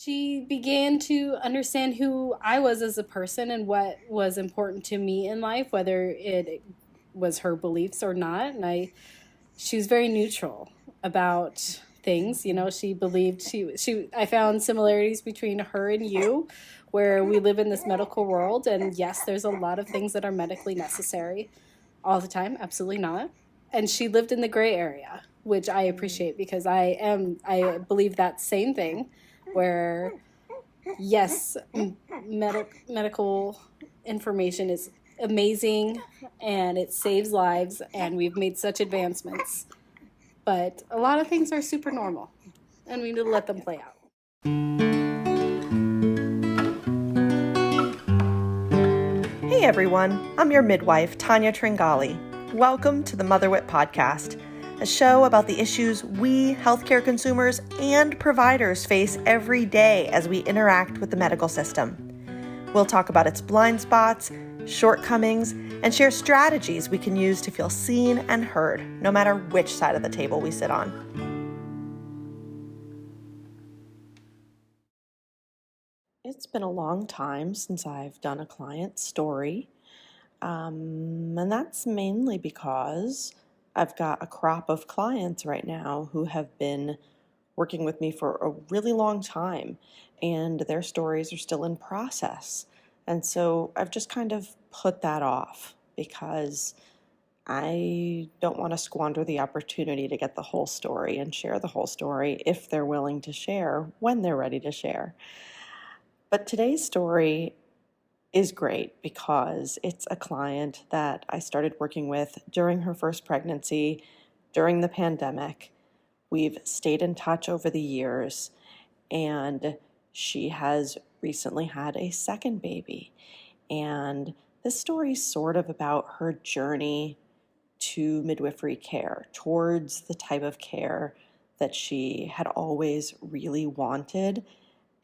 she began to understand who I was as a person and what was important to me in life, whether it was her beliefs or not. And she was very neutral about things. She believed I found similarities between her and you, where we live in this medical world. And yes, there's a lot of things that are medically necessary all the time. Absolutely not. And she lived in the gray area, which I appreciate because I believe that same thing where, yes, medical information is amazing and it saves lives and we've made such advancements, but a lot of things are super normal and we need to let them play out. Hey everyone, I'm your midwife, Tanya Tringali. Welcome to the Mother Wit Podcast, a show about the issues we healthcare consumers and providers face every day as we interact with the medical system. We'll talk about its blind spots, shortcomings, and share strategies we can use to feel seen and heard, no matter which side of the table we sit on. It's been a long time since I've done a client story, and that's mainly because I've got a crop of clients right now who have been working with me for a really long time, and their stories are still in process. And so I've just kind of put that off because I don't want to squander the opportunity to get the whole story and share the whole story if they're willing to share when they're ready to share. But today's story is great because it's a client that I started working with during her first pregnancy, during the pandemic. We've stayed in touch over the years, and she has recently had a second baby. And this story is sort of about her journey to midwifery care, towards the type of care that she had always really wanted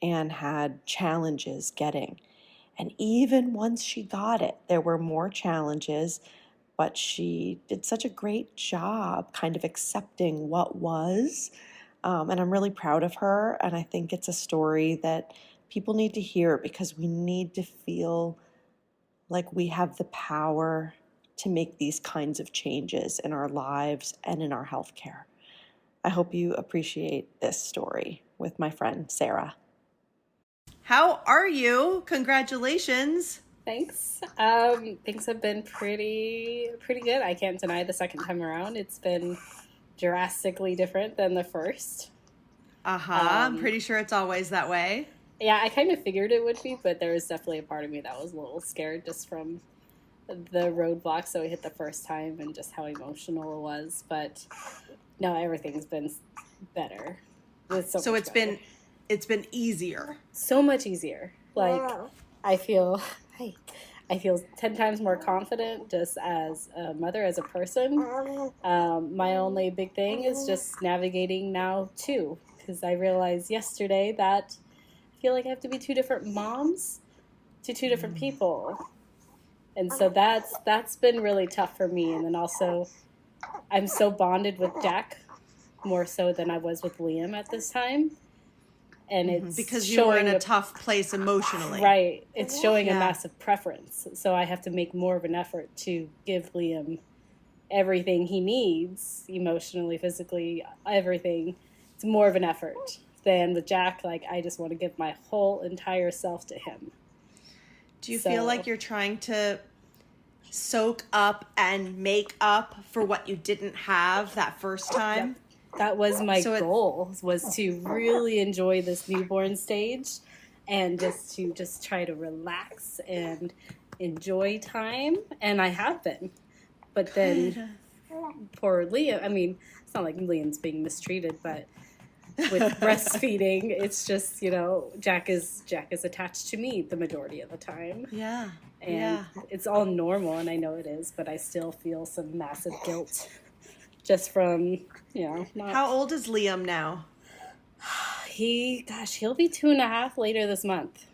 and had challenges getting. And even once she got it, there were more challenges, but she did such a great job kind of accepting what was. And I'm really proud of her. And I think it's a story that people need to hear because we need to feel like we have the power to make these kinds of changes in our lives and in our healthcare. I hope you appreciate this story with my friend, Sarah. How are you? Congratulations. Thanks. Things have been pretty good. I can't deny the second time around. It's been drastically different than the first. I'm pretty sure it's always that way. Yeah, I kind of figured it would be, but there was definitely a part of me that was a little scared just from the roadblocks that we hit the first time and just how emotional it was. But no, everything's been better. So it's been easier. So much easier. Like, I feel 10 times more confident just as a mother, as a person. My only big thing is just navigating now too, because I realized yesterday that I feel like I have to be two different moms to two different people. And so that's been really tough for me. And then also I'm so bonded with Jack more so than I was with Liam at this time. And it's because you were in a tough place emotionally. Right. It's showing a massive preference. So I have to make more of an effort to give Liam everything he needs, emotionally, physically, everything. It's more of an effort than with Jack. Like, I just want to give my whole entire self to him. Do you feel like you're trying to soak up and make up for what you didn't have that first time? Yep. That was my goal, was to really enjoy this newborn stage and just try to relax and enjoy time. And I have been. But then poor Liam, I mean, it's not like Liam's being mistreated, but with breastfeeding, it's just, Jack is attached to me the majority of the time. Yeah. And it's all normal, and I know it is, but I still feel some massive guilt. Just from, not... How old is Liam now? He'll be 2.5 later this month.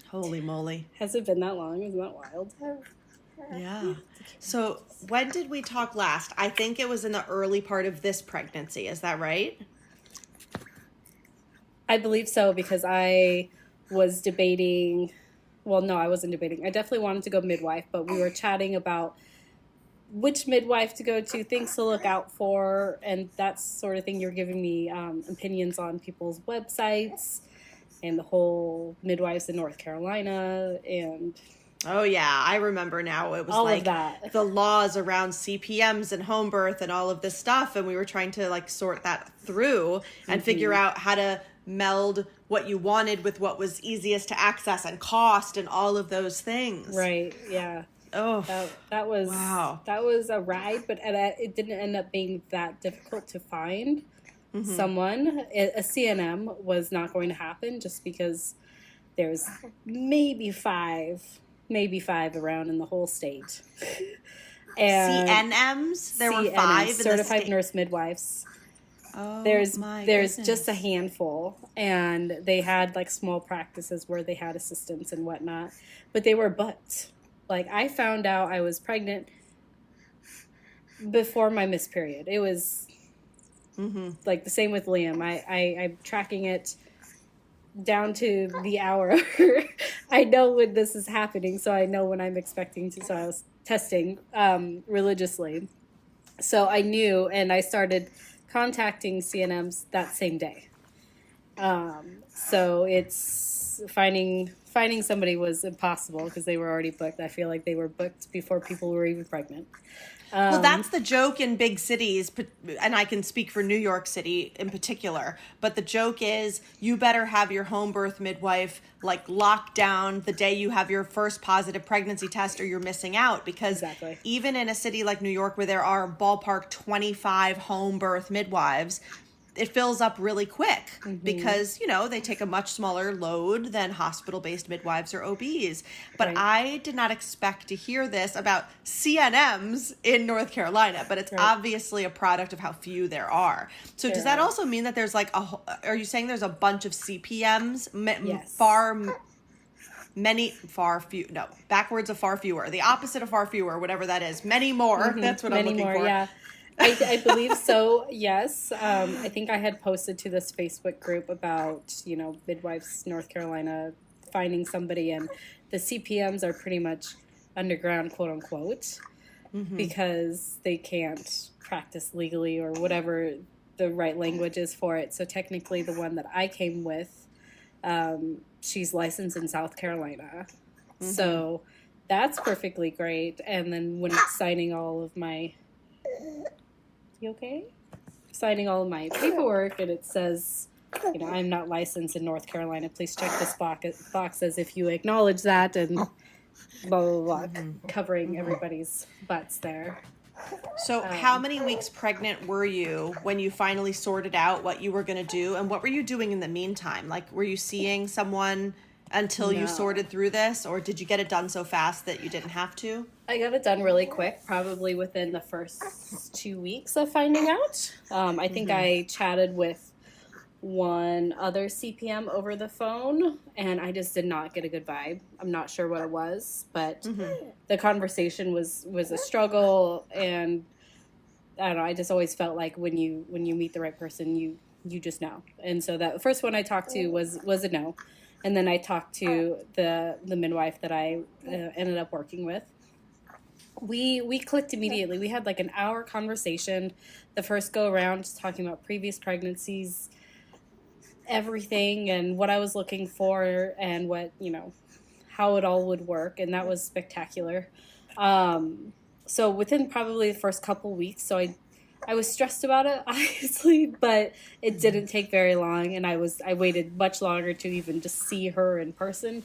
Holy moly. Has it been that long? Isn't that wild? Yeah. So when did we talk last? I think it was in the early part of this pregnancy. Is that right? I believe so, because I was debating. Well, no, I wasn't debating. I definitely wanted to go midwife, but we were chatting about which midwife to go to, things to look out for, and that sort of thing. You're giving me opinions on people's websites and the whole midwives in North Carolina and Oh yeah, I remember now. It was all of like that. the laws around CPMs and home birth and all of this stuff, and we were trying to like sort that through and figure out how to meld what you wanted with what was easiest to access and cost and all of those things. Right, yeah. Oh, That was wow. that was a ride, but it didn't end up being that difficult to find someone. A CNM was not going to happen just because there's maybe five around in the whole state. And CNMs? There were CNMs, 5 in the certified state. nurse midwives. Oh, There's my there's goodness. just a handful, and they had like small practices where they had assistants and whatnot, but they were booked. Like, I found out I was pregnant before my missed period. It was like the same with Liam. I'm tracking it down to the hour. I know when this is happening, so I know when I'm expecting to. So I was testing religiously. So I knew, and I started contacting CNMs that same day. So it's finding somebody was impossible because they were already booked. I feel like they were booked before people were even pregnant. Well, that's the joke in big cities, and I can speak for New York City in particular, but the joke is you better have your home birth midwife like locked down the day you have your first positive pregnancy test or you're missing out, because Exactly. even in a city like New York where there are ballpark 25 home birth midwives, it fills up really quick because, you know, they take a much smaller load than hospital-based midwives or OBs. But Right. I did not expect to hear this about CNMs in North Carolina, but it's obviously a product of how few there are. So does that also mean that there's like are you saying there's a bunch of CPMs? Yes. Backwards of far fewer, the opposite of far fewer, whatever that is. Many more. That's what I'm looking for. Yeah. I believe so, yes. I think I had posted to this Facebook group about, you know, midwives North Carolina finding somebody, and the CPMs are pretty much underground, quote unquote, because they can't practice legally or whatever the right language is for it. So technically the one that I came with, she's licensed in South Carolina. So that's perfectly great. And then when it's signing all of my... You okay? Signing all of my paperwork, and it says, you know, I'm not licensed in North Carolina. Please check this box as if you acknowledge that, and blah, blah, blah, covering everybody's butts there. So how many weeks pregnant were you when you finally sorted out what you were going to do? And what were you doing in the meantime? Like, were you seeing someone until you sorted through this? Or did you get it done so fast that you didn't have to? I got it done really quick, probably within the first 2 weeks of finding out. I think I chatted with one other CPM over the phone, and I just did not get a good vibe. I'm not sure what it was, but the conversation was a struggle, and I don't know, I just always felt like when you meet the right person, you just know. And so that first one I talked to was a no. And then I talked to the midwife that I ended up working with. We clicked immediately. We had like an hour conversation the first go around, just talking about previous pregnancies, everything, and what I was looking for, and what, you know, how it all would work. And that was spectacular. So within probably the first couple weeks, so I was stressed about it, obviously, but it didn't take very long, and I waited much longer to even just see her in person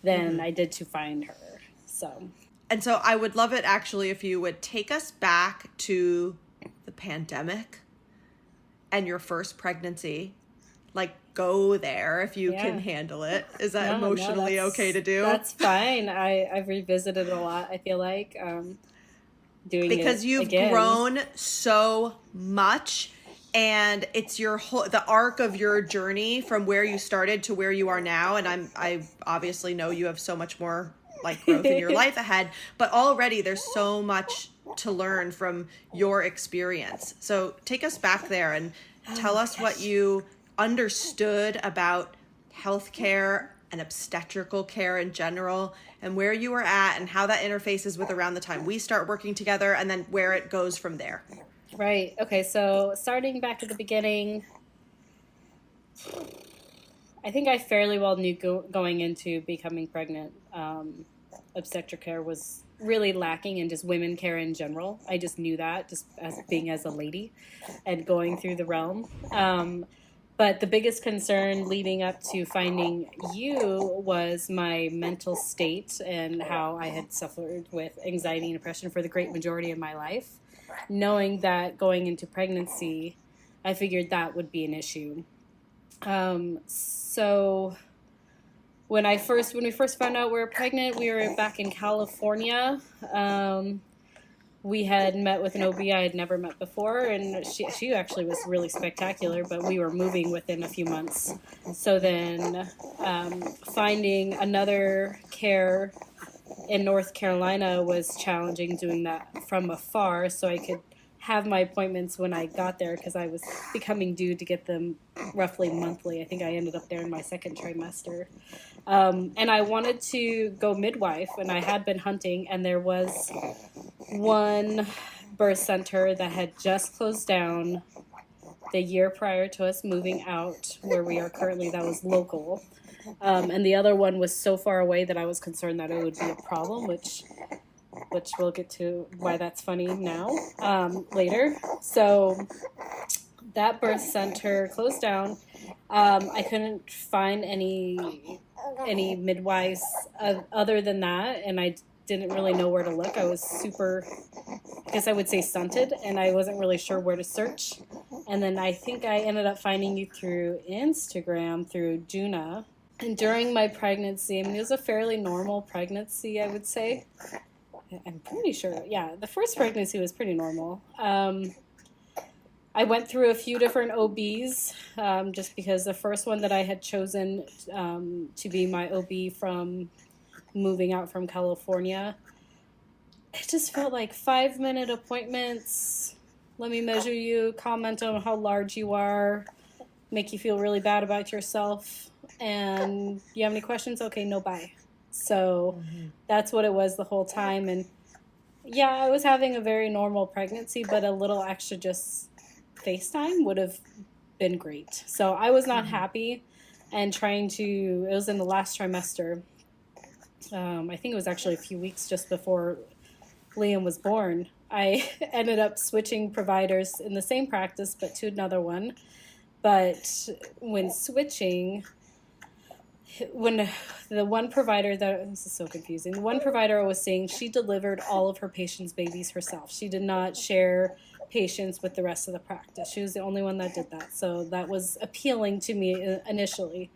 than I did to find her. So. And so I would love it actually if you would take us back to the pandemic and your first pregnancy. Like, go there if you can handle it. Is that emotionally okay to do? That's fine. I've revisited it a lot, I feel like. Doing because it you've again. grown so much, and it's the arc of your journey from where you started to where you are now. And I obviously know you have so much more like growth in your life ahead, but already there's so much to learn from your experience. So take us back there and tell us what you understood about healthcare and obstetrical care in general, and where you were at and how that interfaces with around the time we start working together, and then where it goes from there. Right. Okay. So starting back at the beginning, I think I fairly well knew going into becoming pregnant, obstetric care was really lacking in just women care in general. I just knew that just as being as a lady and going through the realm. But the biggest concern leading up to finding you was my mental state and how I had suffered with anxiety and depression for the great majority of my life. Knowing that going into pregnancy, I figured that would be an issue. So when we first found out we were pregnant, we were back in California. We had met with an OB I had never met before, and she actually was really spectacular, but we were moving within a few months. So then finding another care in North Carolina was challenging, doing that from afar, so I could have my appointments when I got there, because I was becoming due to get them roughly monthly. I think I ended up there in my second trimester. And I wanted to go midwife, and I had been hunting, and there was one birth center that had just closed down the year prior to us moving out where we are currently that was local. And the other one was so far away that I was concerned that it would be a problem, which we'll get to why that's funny now, later. So that birth center closed down. I couldn't find any midwives other than that, and I didn't really know where to look. I was super, I guess I would say, stunted, and I wasn't really sure where to search. And then I think I ended up finding you through Instagram, through Juna. And during my pregnancy, I mean, it was a fairly normal pregnancy, I would say. I'm pretty sure, yeah, the first pregnancy was pretty normal. I went through a few different OBs, just because the first one that I had chosen to be my OB from moving out from California, it just felt like 5-minute appointments. Let me measure you, comment on how large you are, make you feel really bad about yourself, and you have any questions? Okay, no, bye. So that's what it was the whole time. And yeah, I was having a very normal pregnancy, but a little extra just FaceTime would have been great. So I was not happy, and it was in the last trimester. I think it was actually a few weeks just before Liam was born. I ended up switching providers in the same practice, but to another one. But when switching, when the one provider this is so confusing. The one provider I was seeing, she delivered all of her patients' babies herself. She did not share patients with the rest of the practice. She was the only one that did that. So that was appealing to me initially.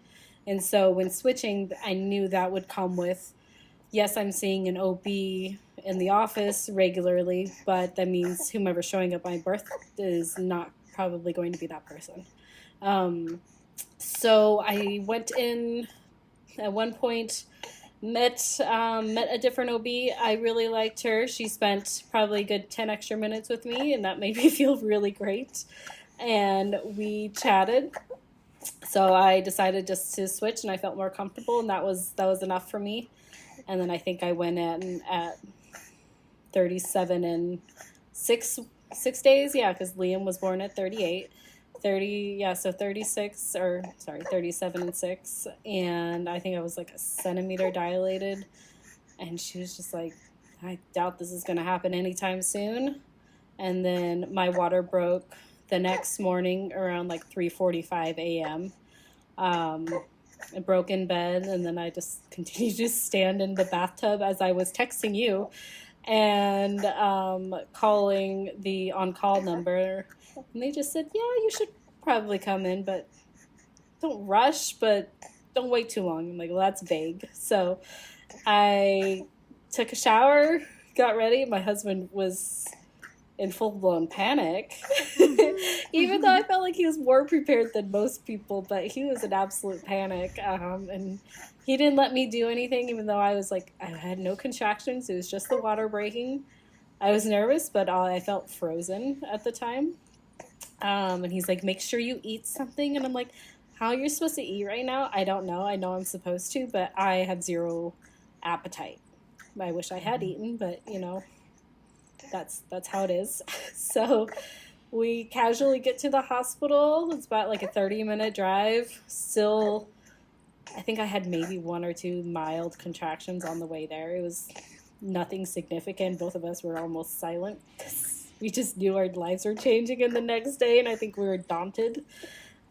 And so when switching, I knew that would come with, yes, I'm seeing an OB in the office regularly, but that means whomever's showing up at my birth is not probably going to be that person. So I went in at one point, met a different OB. I really liked her. She spent probably a good 10 extra minutes with me, and that made me feel really great. And we chatted. So I decided just to switch, and I felt more comfortable, and that was enough for me. And then I think I went in at 37 and 6 days, yeah, because Liam was born at 38. 37 and 6, and I think I was like a centimeter dilated, and she was just like, I doubt this is going to happen anytime soon. And then my water broke the next morning around like 3:45 a.m. I broke in bed, and then I just continued to stand in the bathtub as I was texting you and calling the on-call number. And they just said, yeah, you should probably come in, but don't rush, but don't wait too long. I'm like, well, that's vague. So I took a shower, got ready. My husband was in full-blown panic, even though I felt like he was more prepared than most people, but he was in absolute panic. And he didn't let me do anything, even though I was like, I had no contractions. It was just the water breaking. I was nervous, but I felt frozen at the time. And he's like, make sure you eat something. And I'm like, how you're supposed to eat right now? I don't know. I know I'm supposed to, but I had zero appetite. I wish I had eaten, but that's how it is. So we casually get to the hospital. It's about like a 30-minute drive. Still, I think I had maybe 1 or 2 mild contractions on the way there. It was nothing significant. Both of us were almost silent. We just knew our lives were changing in the next day, and I think we were daunted.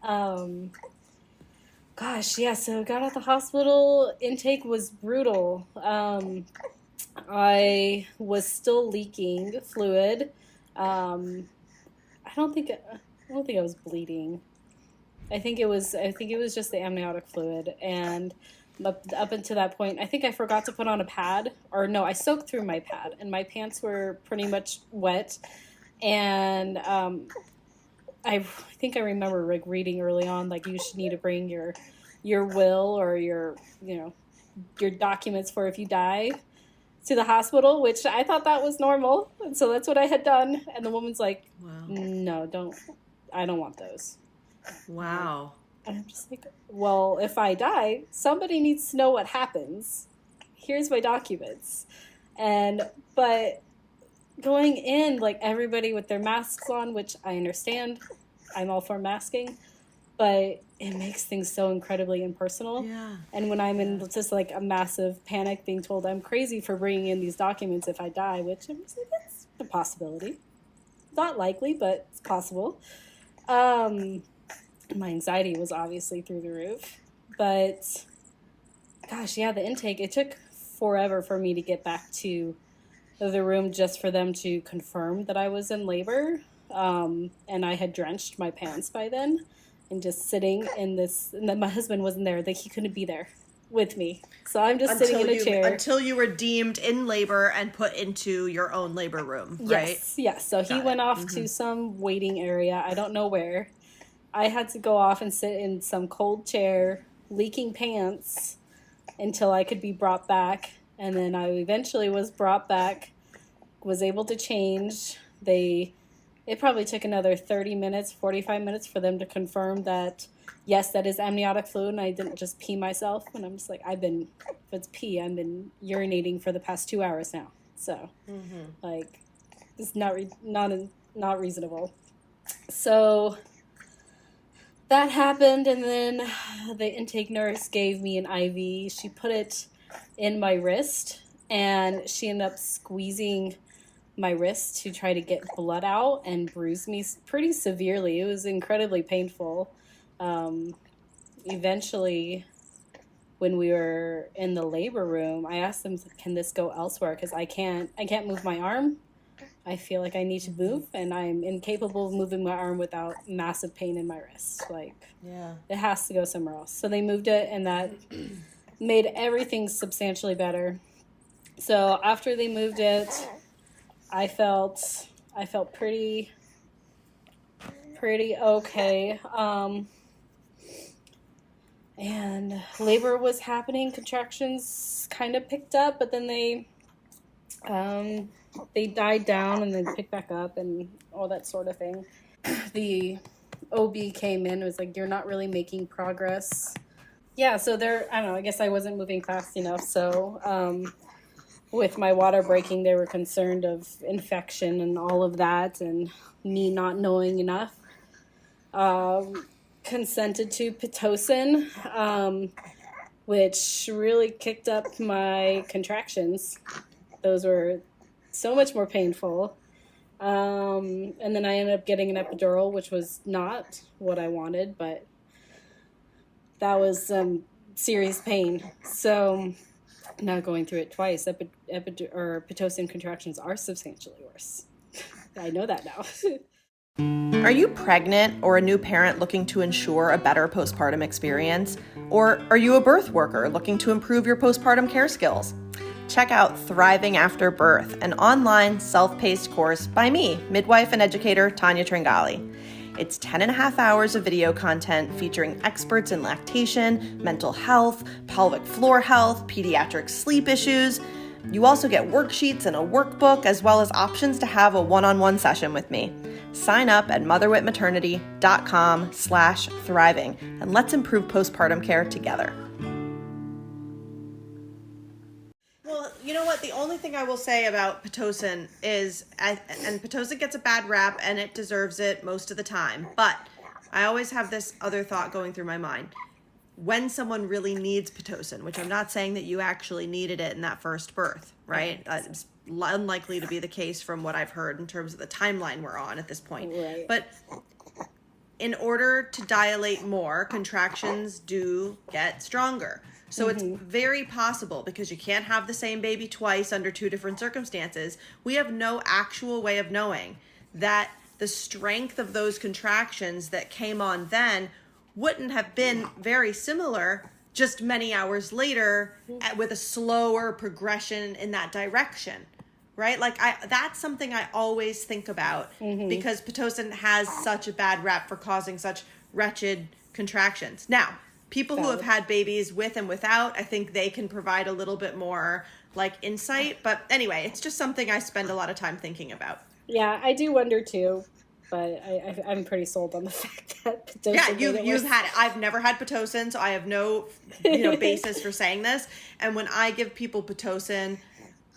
So got out the hospital. Intake was brutal. I was still leaking fluid. I don't think I was bleeding. I think it was just the amniotic fluid, and up until that point, I think I forgot to put on a pad, or no, I soaked through my pad, and my pants were pretty much wet, and I think I remember reading early on, like, you should need to bring your will or your documents for if you die to the hospital, which I thought that was normal, and so that's what I had done. And the woman's like, wow. No, I don't want those. Wow. And I'm just like, well, if I die, somebody needs to know what happens. Here's my documents. But going in, like, everybody with their masks on, which I understand, I'm all for masking, but it makes things so incredibly impersonal. Yeah. And when I'm in just like a massive panic, being told I'm crazy for bringing in these documents if I die, which I'm just like, it's a possibility. Not likely, but it's possible. My anxiety was obviously through the roof. But gosh, yeah, the intake, it took forever for me to get back to the room just for them to confirm that I was in labor. And I had drenched my pants by then. And just sitting in this, and then my husband wasn't there, that he couldn't be there with me. So I'm just sitting in a chair. Until you were deemed in labor and put into your own labor room, right? Yes. So he went off to some waiting area. I don't know where. I had to go off and sit in some cold chair, leaking pants, until I could be brought back. And then I eventually was brought back, was able to change. It probably took another 30 minutes, 45 minutes for them to confirm that, yes, that is amniotic fluid, and I didn't just pee myself. And I'm just like, if it's pee, I've been urinating for the past 2 hours now. So, like, it's not reasonable. So that happened, and then the intake nurse gave me an IV. She put it in my wrist, and she ended up squeezing my wrist to try to get blood out and bruised me pretty severely. It was incredibly painful. Eventually, when we were in the labor room, I asked them, can this go elsewhere? Because I can't move my arm. I feel like I need to move, and I'm incapable of moving my arm without massive pain in my wrist. It has to go somewhere else. So they moved it, and that made everything substantially better. So after they moved it, I felt pretty okay. And labor was happening. Contractions kind of picked up, but then they died down and then picked back up and all that sort of thing. The OB came in and was like, you're not really making progress. Yeah, so I don't know, I guess I wasn't moving fast enough. So with my water breaking, they were concerned of infection and all of that, and me not knowing enough. Consented to Pitocin, which really kicked up my contractions. Those were so much more painful. And then I ended up getting an epidural, which was not what I wanted, but that was serious pain. So now going through it twice, Pitocin contractions are substantially worse. I know that now. Are you pregnant or a new parent looking to ensure a better postpartum experience? Or are you a birth worker looking to improve your postpartum care skills? Check out Thriving After Birth, an online self-paced course by me, midwife and educator Tanya Tringali. It's 10.5 hours of video content featuring experts in lactation, mental health, pelvic floor health, pediatric sleep issues. You also get worksheets and a workbook, as well as options to have a one-on-one session with me. Sign up at motherwitmaternity.com/thriving, and let's improve postpartum care together. Well, you know what? The only thing I will say about Pitocin is, and Pitocin gets a bad rap, and it deserves it most of the time, but I always have this other thought going through my mind. When someone really needs Pitocin, which I'm not saying that you actually needed it in that first birth, right? It's unlikely to be the case from what I've heard in terms of the timeline we're on at this point. Right. But in order to dilate more, contractions do get stronger. So it's very possible, because you can't have the same baby twice under two different circumstances. We have no actual way of knowing that the strength of those contractions that came on then wouldn't have been very similar just many hours later with a slower progression in that direction, right? Like that's something I always think about, because Pitocin has such a bad rap for causing such wretched contractions. Now, people who have had babies with and without, I think they can provide a little bit more like insight. But anyway, it's just something I spend a lot of time thinking about. Yeah, I do wonder too. But I'm pretty sold on the fact that Pitocin. Yeah, you've had it. I've never had Pitocin, so I have no basis for saying this. And when I give people Pitocin,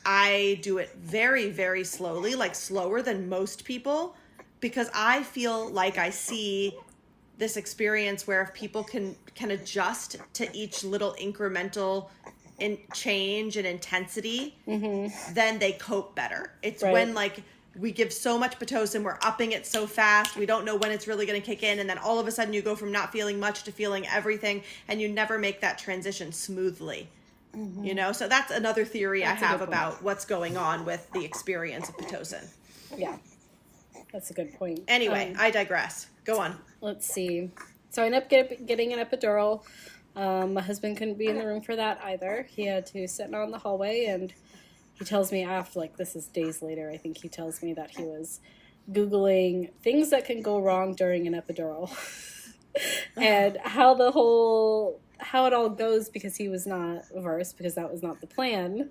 I do it very, very slowly, like slower than most people, because I feel like I see this experience where if people can adjust to each little incremental change and intensity, then they cope better. It's when like we give so much Pitocin, we're upping it so fast, we don't know when it's really going to kick in, and then all of a sudden you go from not feeling much to feeling everything, and you never make that transition smoothly. So that's another theory I have about what's going on with the experience of Pitocin. Yeah, that's a good point. Anyway, I digress. Go on. Let's see. So I ended up getting an epidural. My husband couldn't be in the room for that either. He had to sit out in the hallway, and he tells me after, like, this is days later, I think he tells me that he was Googling things that can go wrong during an epidural and how it all goes, because he was not versed, because that was not the plan.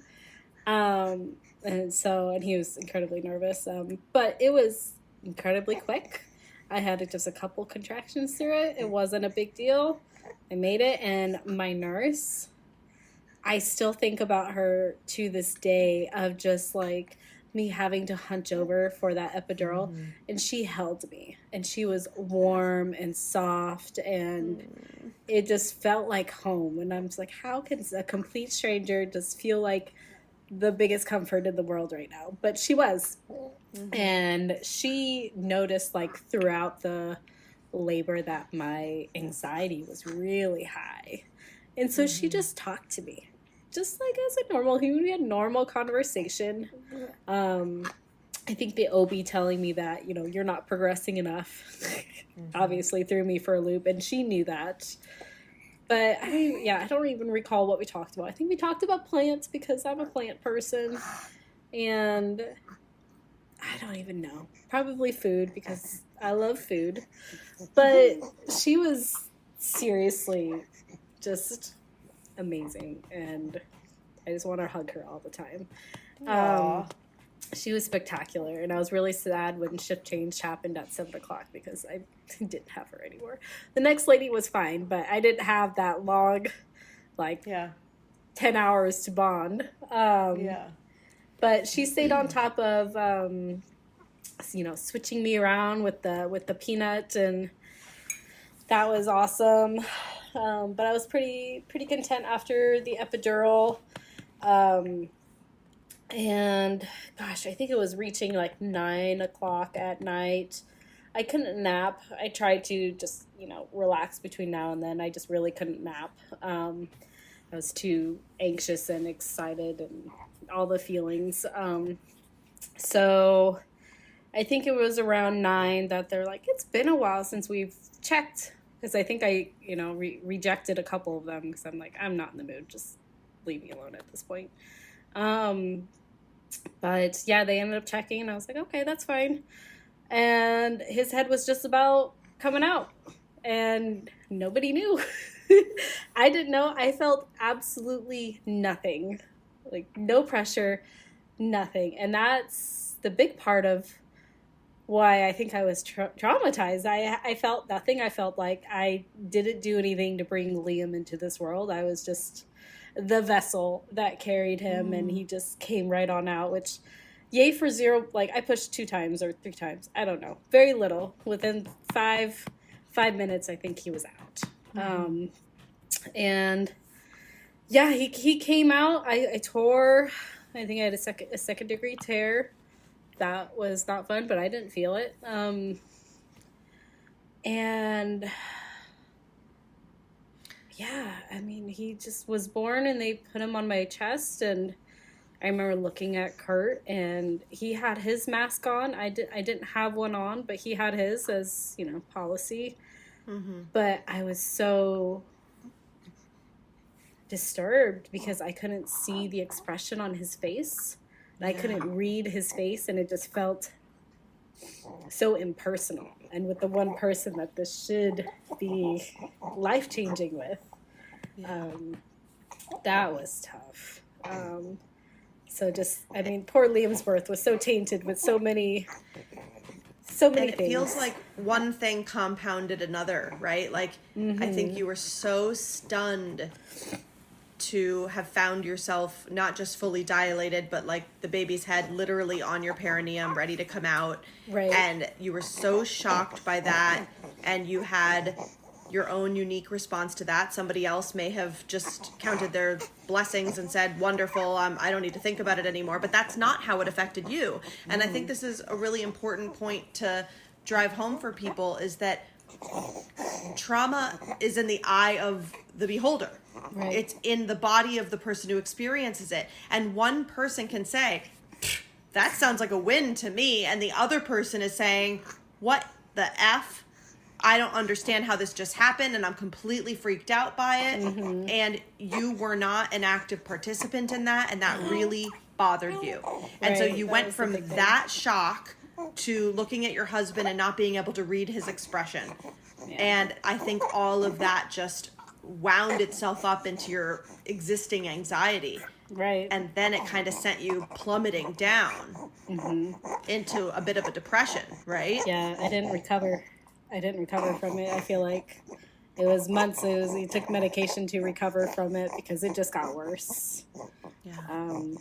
And he was incredibly nervous. But it was incredibly quick. I had just a couple contractions through it. It wasn't a big deal. I made it, and my nurse, I still think about her to this day, of just like me having to hunch over for that epidural, and she held me, and she was warm and soft, and it just felt like home. And I'm just like, how can a complete stranger just feel like the biggest comfort in the world right now? But she was. And she noticed, like, throughout the labor that my anxiety was really high. And so she just talked to me, just like as a normal human. We had normal conversation. I think the OB telling me that, you're not progressing enough, obviously threw me for a loop, and she knew that. But I don't even recall what we talked about. I think we talked about plants, because I'm a plant person, and I don't even know. Probably food, because I love food. But she was seriously just amazing, and I just want to hug her all the time. She was spectacular, and I was really sad when shift change happened at 7:00, because I didn't have her anymore. The next lady was fine, but I didn't have that long, 10 hours to bond. But she stayed on top of, switching me around with the peanut, and that was awesome. But I was pretty content after the epidural. And gosh, I think it was reaching like 9:00 at night. I couldn't nap. I tried to just, relax between now and then. I just really couldn't nap. I was too anxious and excited and all the feelings. So I think it was around 9 that they're like, it's been a while since we've checked. Because I think I, rejected a couple of them, because I'm like, I'm not in the mood. Just leave me alone at this point. But yeah, they ended up checking, and I was like, okay, that's fine. And his head was just about coming out, and nobody knew. I didn't know. I felt absolutely nothing, like no pressure, nothing. And that's the big part of why I think I was traumatized. I felt nothing. I felt like I didn't do anything to bring Liam into this world. I was just the vessel that carried him, and he just came right on out, which yay for zero. Like, I pushed 2 times or 3 times. I don't know. Very little. Within five minutes, I think he was out. And yeah, he came out. I tore, I think I had a second degree tear. That was not fun, but I didn't feel it. And yeah, I mean, he just was born and they put him on my chest, and I remember looking at Kurt, and he had his mask on. I didn't have one on, but he had his as, policy. But I was so disturbed because I couldn't see the expression on his face. And I couldn't read his face, and it just felt so impersonal. And with the one person that this should be life-changing with, that was tough. So just, I mean, poor Liam's birth was so tainted with so many and things. It feels like one thing compounded another, right? Like, I think you were so stunned to have found yourself not just fully dilated, but like the baby's head literally on your perineum, ready to come out. Right. And you were so shocked by that, and you had your own unique response to that. Somebody else may have just counted their blessings and said, wonderful, I don't need to think about it anymore. But that's not how it affected you. And I think this is a really important point to drive home for people, is that trauma is in the eye of the beholder. Right. It's in the body of the person who experiences it. And one person can say, that sounds like a win to me. And the other person is saying, what the F? I don't understand how this just happened, and I'm completely freaked out by it. And you were not an active participant in that, and that really bothered you. And so you went from that shock to looking at your husband and not being able to read his expression. And I think all of that just wound itself up into your existing anxiety. Right. And then it kind of sent you plummeting down into a bit of a depression, right? Yeah, I didn't recover from it. I feel like it was months. It took medication to recover from it because it just got worse. Yeah. And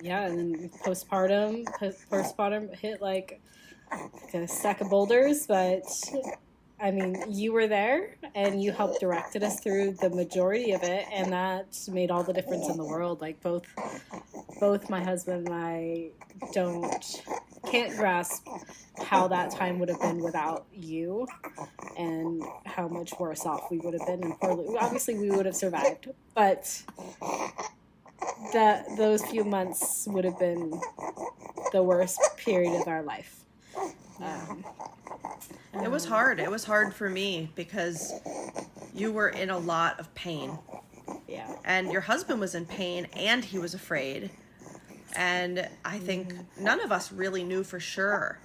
then postpartum hit like a stack of boulders, but I mean, you were there and you helped directed us through the majority of it, and that made all the difference in the world. Like, both my husband and I can't grasp how that time would have been without you, and how much worse off we would have been. And obviously we would have survived, but those few months would have been the worst period of our life. It was hard. It was hard for me because you were in a lot of pain. Yeah. And your husband was in pain, and he was afraid. And I think none of us really knew for sure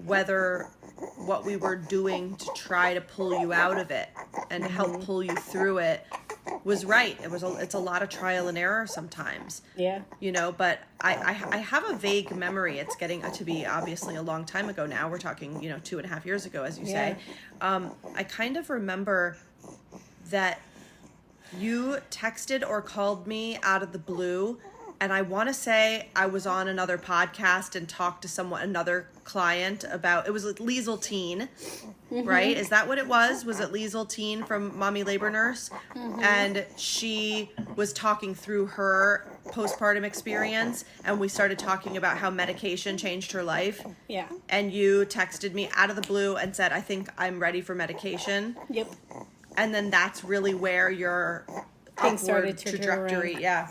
whether what we were doing to try to pull you out of it and help pull you through it was right. It's a lot of trial and error sometimes. Yeah. But I have a vague memory. It's getting to be obviously a long time ago now. We're talking, 2.5 years ago, as you say. I kind of remember that you texted or called me out of the blue, and I want to say I was on another podcast and talked to another client about, it was Liesl Teen, right? Is that what it was? Was it Liesl Teen from Mommy Labor Nurse? And she was talking through her postpartum experience, and we started talking about how medication changed her life. Yeah. And you texted me out of the blue and said, I think I'm ready for medication. Yep. And then that's really where your Things started upward to turn trajectory, around. yeah.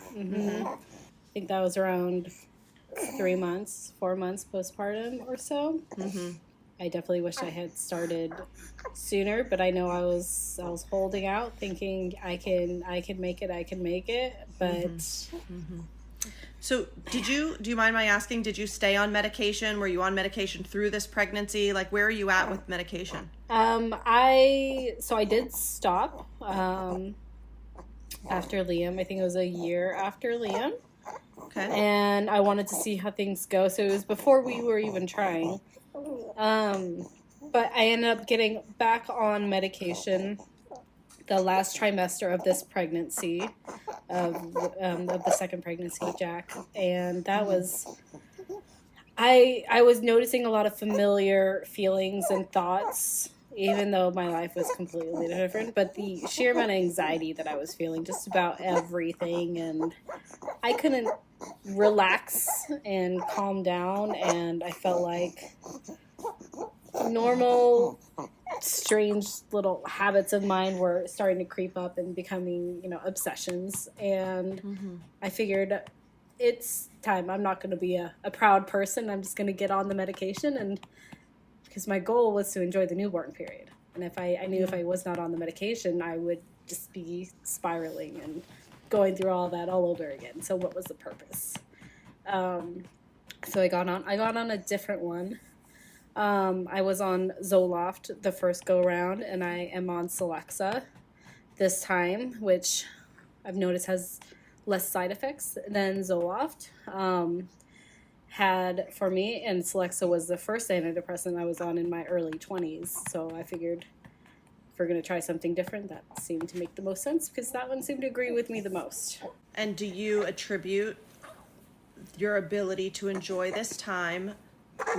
I think that was around 4 months postpartum or so. I definitely wish I had started sooner, but I know I was holding out, thinking I can make it, but So do you mind my asking, did you stay on medication? Were you on medication through this pregnancy? Like, where are you at with medication? I did stop after Liam. I think it was a year after Liam. Okay. And I wanted to see how things go. So it was before we were even trying. But I ended up getting back on medication the last trimester of this pregnancy, of the second pregnancy, Jack. And that was, I was noticing a lot of familiar feelings and thoughts, even though my life was completely different. But the sheer amount of anxiety that I was feeling just about everything, and I couldn't relax and calm down, and I felt like normal, strange little habits of mine were starting to creep up and becoming, obsessions. And I figured it's time. I'm not going to be a proud person. I'm just going to get on the medication, and because my goal was to enjoy the newborn period. And if I knew if I was not on the medication, I would just be spiraling and going through all that all over again. So what was the purpose? So I got on a different one. I was on Zoloft the first go around, and I am on Celexa this time, which I've noticed has less side effects than Zoloft had for me. And Celexa was the first antidepressant I was on in my early 20s. So I figured if we're going to try something different, that seemed to make the most sense, because that one seemed to agree with me the most. And do you attribute your ability to enjoy this time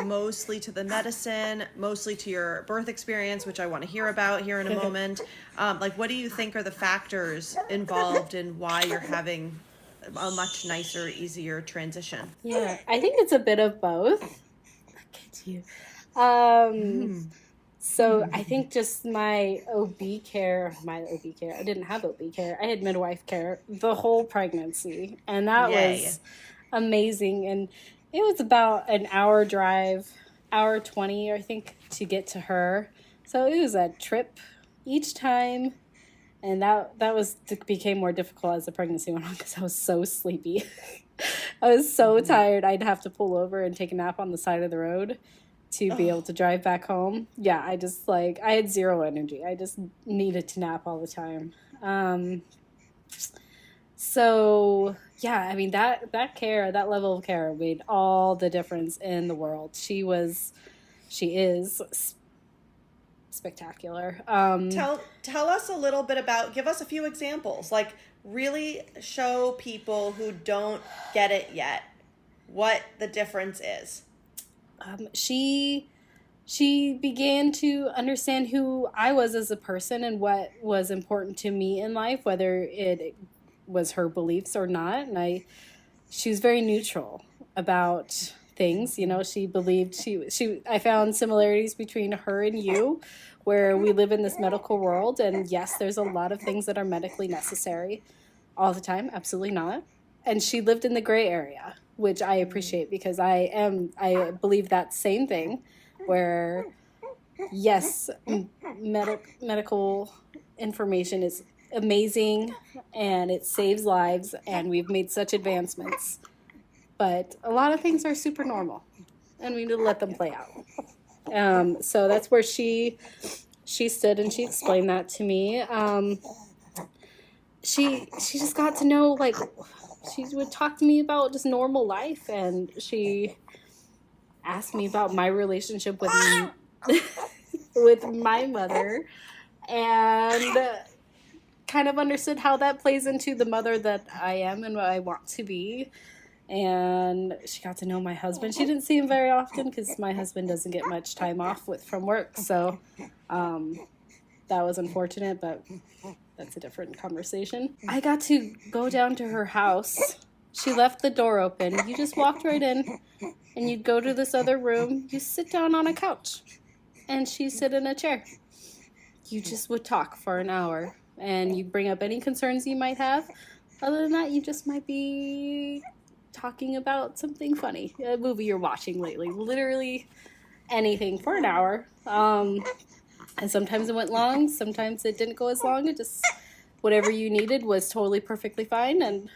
mostly to the medicine, mostly to your birth experience, which I want to hear about here in a moment? What do you think are the factors involved in why you're having a much nicer, easier transition? Yeah, I think it's a bit of both. Look at you. So I think just my OB care, I didn't have OB care. I had midwife care the whole pregnancy, and that was amazing. And it was about an hour drive, hour 20, I think, to get to her. So it was a trip each time. And that became more difficult as the pregnancy went on, because I was so sleepy. I was so tired. I'd have to pull over and take a nap on the side of the road to be able to drive back home. Yeah, I had zero energy. I just needed to nap all the time. So yeah, I mean, that level of care made all the difference in the world. She is spectacular. Tell us a little bit give us a few examples, really show people who don't get it yet what the difference is. She began to understand who I was as a person and what was important to me in life, whether it was her beliefs or not. And she was very neutral about things. She believed I found similarities between her and you, where we live in this medical world, and yes, there's a lot of things that are medically necessary all the time. Absolutely not. And she lived in the gray area, which I appreciate, because I believe that same thing, where yes, medical information is amazing and it saves lives, and we've made such advancements, but a lot of things are super normal, and we need to let them play out. So that's where she stood, and she explained that to me. She just got to know, she would talk to me about just normal life, and she asked me about my relationship with with my mother, and kind of understood how that plays into the mother that I am and what I want to be. And she got to know my husband. She didn't see him very often, because my husband doesn't get much time off from work. So that was unfortunate, but that's a different conversation. I got to go down to her house. She left the door open. You just walked right in, and you'd go to this other room. You sit down on a couch, and she'd sit in a chair. You just would talk for an hour, and you bring up any concerns you might have. Other than that, you just might be talking about something funny, a movie you're watching lately, literally anything, for an hour. And sometimes it went long, sometimes it didn't go as long. It just, whatever you needed was totally perfectly fine. And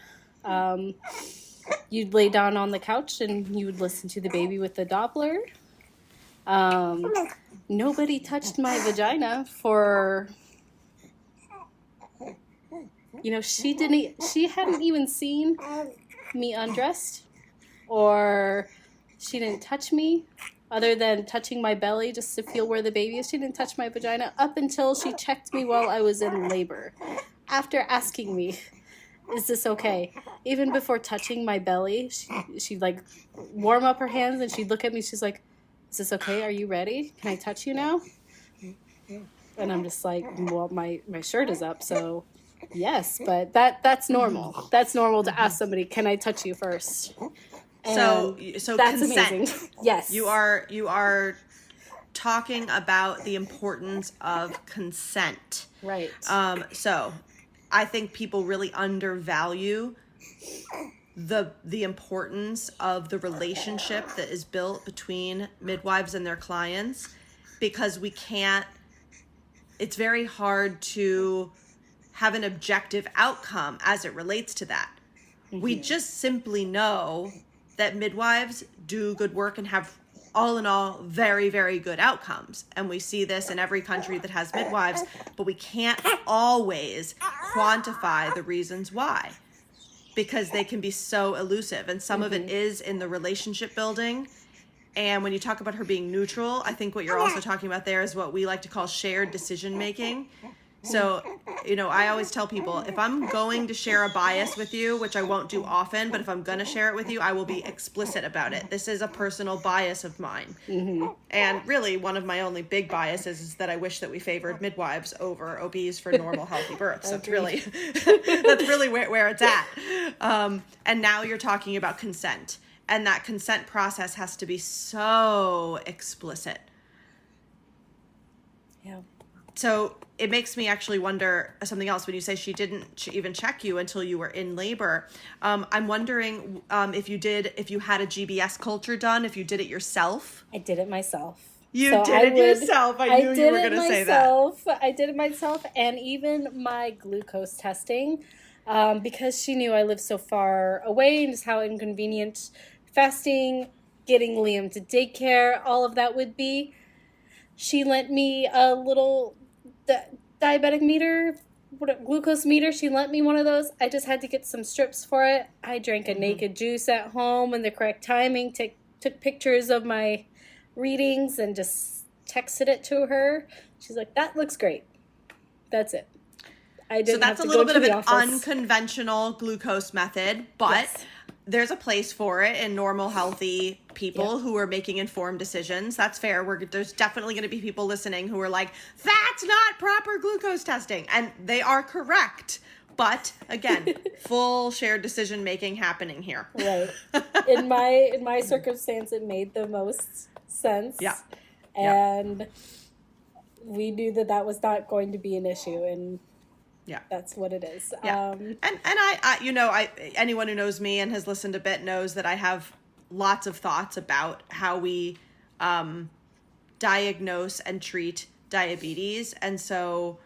you'd lay down on the couch and you would listen to the baby with the Doppler. Nobody touched my vagina for, she hadn't even seen me undressed, or she didn't touch me other than touching my belly just to feel where the baby is. She didn't touch my vagina up until she checked me while I was in labor. After asking me, is this okay? Even before touching my belly, she'd like warm up her hands and she'd look at me. She's like, is this okay? Are you ready? Can I touch you now? And I'm just like, well, my shirt is up, so yes, but that's normal. That's normal to ask somebody, can I touch you first? So that's consent. amazing. Yes. You are talking about the importance of consent. Right. So I think people really undervalue the importance of the relationship that is built between midwives and their clients, because it's very hard to have an objective outcome as it relates to that. Mm-hmm. We just simply know that midwives do good work and have, all in all, very, very good outcomes. And we see this in every country that has midwives, but we can't always quantify the reasons why, because they can be so elusive. And some of it is in the relationship building. And when you talk about her being neutral, I think what you're also talking about there is what we like to call shared decision making. So, I always tell people, if I'm going to share a bias with you, which I won't do often, but if I'm going to share it with you, I will be explicit about it. This is a personal bias of mine. Mm-hmm. And really, one of my only big biases is that I wish that we favored midwives over OBs for normal, healthy births. That's really where it's at. And now you're talking about consent. And that consent process has to be so explicit. Yeah. So it makes me actually wonder something else when you say she didn't even check you until you were in labor. I'm wondering if you had a GBS culture done, if you did it yourself. I did it myself. You did it yourself. I knew you were going to say that. I did it myself, and even my glucose testing, because she knew I lived so far away and just how inconvenient fasting, getting Liam to daycare, all of that would be. She lent me a little diabetic meter, glucose meter. She lent me one of those. I just had to get some strips for it. I drank a naked juice at home in the correct timing, took pictures of my readings and just texted it to her. She's like, that looks great. That's it. I didn't have to go to the office. So that's a little bit of an unconventional glucose method, but yes, there's a place for it in normal, healthy people who are making informed decisions. That's fair. There's definitely going to be people listening who are like, that's not proper glucose testing. And they are correct. But again, full shared decision making happening here. Right. In my circumstance, it made the most sense. Yeah. And we knew that was not going to be an issue. And yeah, that's what it is. Yeah. And I anyone who knows me and has listened a bit knows that I have lots of thoughts about how we diagnose and treat diabetes. And so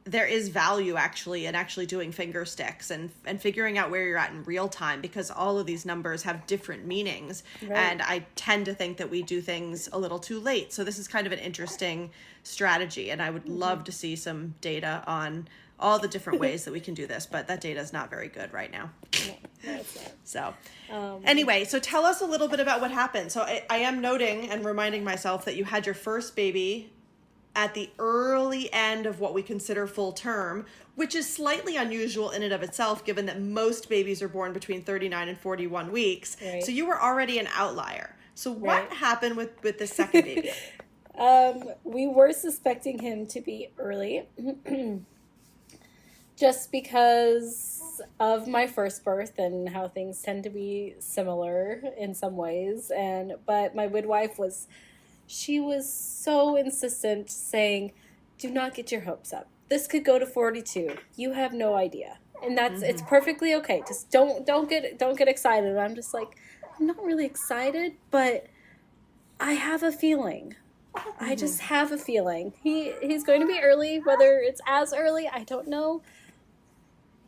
there is value in actually doing finger sticks and figuring out where you're at in real time, because all of these numbers have different meanings. Right. And I tend to think that we do things a little too late. So this is kind of an interesting strategy. And I would love to see some data on all the different ways that we can do this, but that data is not very good right now. No, so anyway, so tell us a little bit about what happened. So I am noting and reminding myself that you had your first baby at the early end of what we consider full term, which is slightly unusual in and of itself, given that most babies are born between 39 and 41 weeks. Right. So you were already an outlier. So what happened with the second baby? We were suspecting him to be early just because of my first birth and how things tend to be similar in some ways. But my midwife was so insistent, saying, do not get your hopes up. This could go to 42. You have no idea. And that's it's perfectly okay. Just don't get excited. And I'm just like, I'm not really excited, but I have a feeling. I just have a feeling. He's going to be early, whether it's as early, I don't know.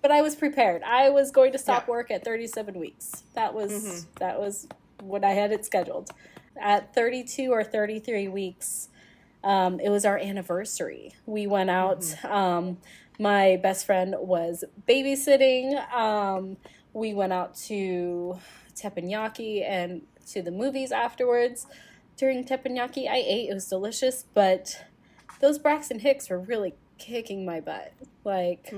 But I was prepared. I was going to stop work at 37 weeks. That was when I had it scheduled. At 32 or 33 weeks, it was our anniversary. We went out. My best friend was babysitting. we went out to teppanyaki and to the movies afterwards. During teppanyaki, I ate. It was delicious, but those Braxton Hicks were really kicking my butt. Like,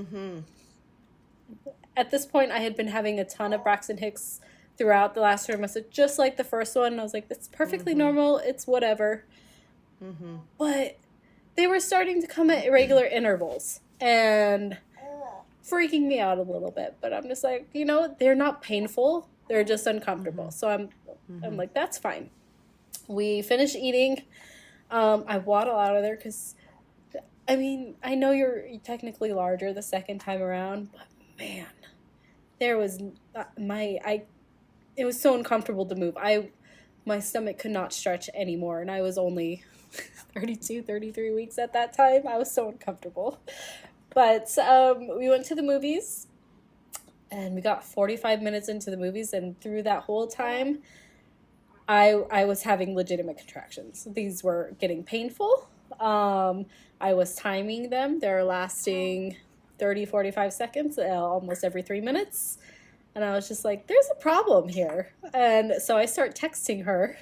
at this point, I had been having a ton of Braxton Hicks throughout the last trimester, just like the first one. I was like, it's perfectly normal. It's whatever. But they were starting to come at irregular intervals and freaking me out a little bit. But I'm just like, you know, they're not painful. They're just uncomfortable. So I'm like, that's fine. We finish eating. I waddle out of there because, I mean, I know you're technically larger the second time around, but man, there was it was so uncomfortable to move. My stomach could not stretch anymore, and I was only 32, 33 weeks at that time. I was so uncomfortable. But we went to the movies, and we got 45 minutes into the movies, and through that whole time, I was having legitimate contractions. These were getting painful. I was timing them. They're lasting 30, 45 seconds, almost every 3 minutes. And I was just like, there's a problem here. And so I start texting her,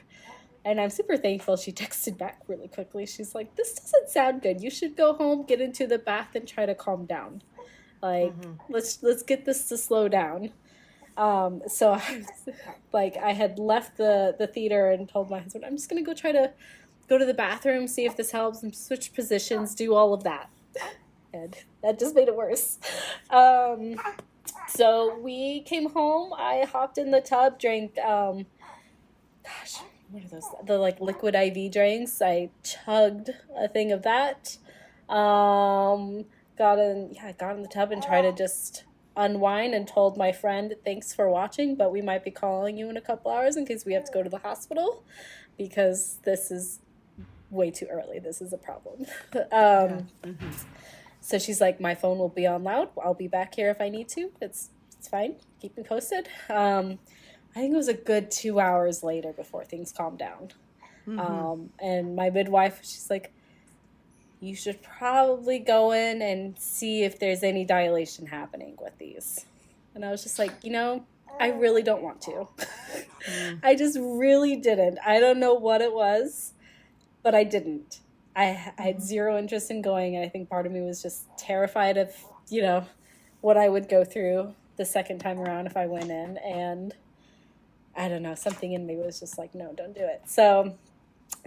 and I'm super thankful she texted back really quickly. She's like, this doesn't sound good. You should go home, get into the bath, and try to calm down. Like, let's get this to slow down. So I had left the theater and told my husband, I'm just going to go to the bathroom, see if this helps, and switch positions, do all of that. And that just made it worse. So we came home. I hopped in the tub, drank, what are those? The like liquid IV drinks. I chugged a thing of that. I got in the tub and tried to just unwind and told my friend, thanks for watching, but we might be calling you in a couple hours in case we have to go to the hospital because this is way too early. This is a problem. So she's like, my phone will be on loud. I'll be back here if I need to. It's fine. Keep me posted. I think it was a good 2 hours later before things calmed down. And my midwife, she's like, you should probably go in and see if there's any dilation happening with these. And I was just like, you know, I really don't want to. I just really didn't. I don't know what it was, but I didn't. I had zero interest in going, and I think part of me was just terrified of, you know, what I would go through the second time around if I went in. And I don't know, something in me was just like, no, don't do it. So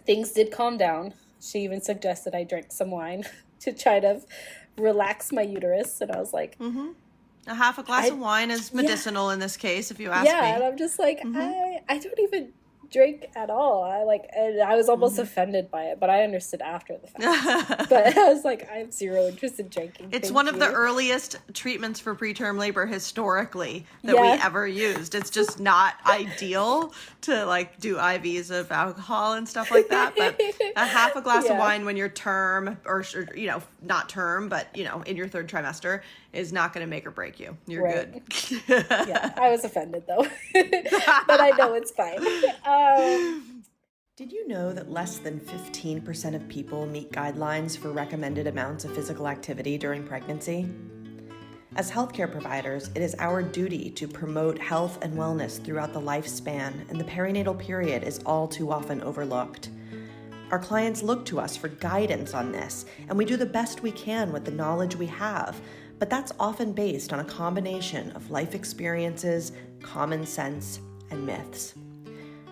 things did calm down. She even suggested I drink some wine to try to relax my uterus. And I was like... A half a glass of wine is medicinal in this case, if you ask me. Yeah, and I'm just like, I don't even drink at all. I was almost offended by it, but I understood after the fact. But I was like, I have zero interest in drinking. It's one of the earliest treatments for preterm labor historically that we ever used. It's just not ideal to like do IVs of alcohol and stuff like that. But a half a glass of wine when you're term or, you know, not term, but, you know, in your third trimester is not going to make or break you. You're good. Yeah, I was offended though, but I know it's fine. Did you know that less than 15% of people meet guidelines for recommended amounts of physical activity during pregnancy? As healthcare providers, it is our duty to promote health and wellness throughout the lifespan, and the perinatal period is all too often overlooked. Our clients look to us for guidance on this, and we do the best we can with the knowledge we have, but that's often based on a combination of life experiences, common sense, and myths.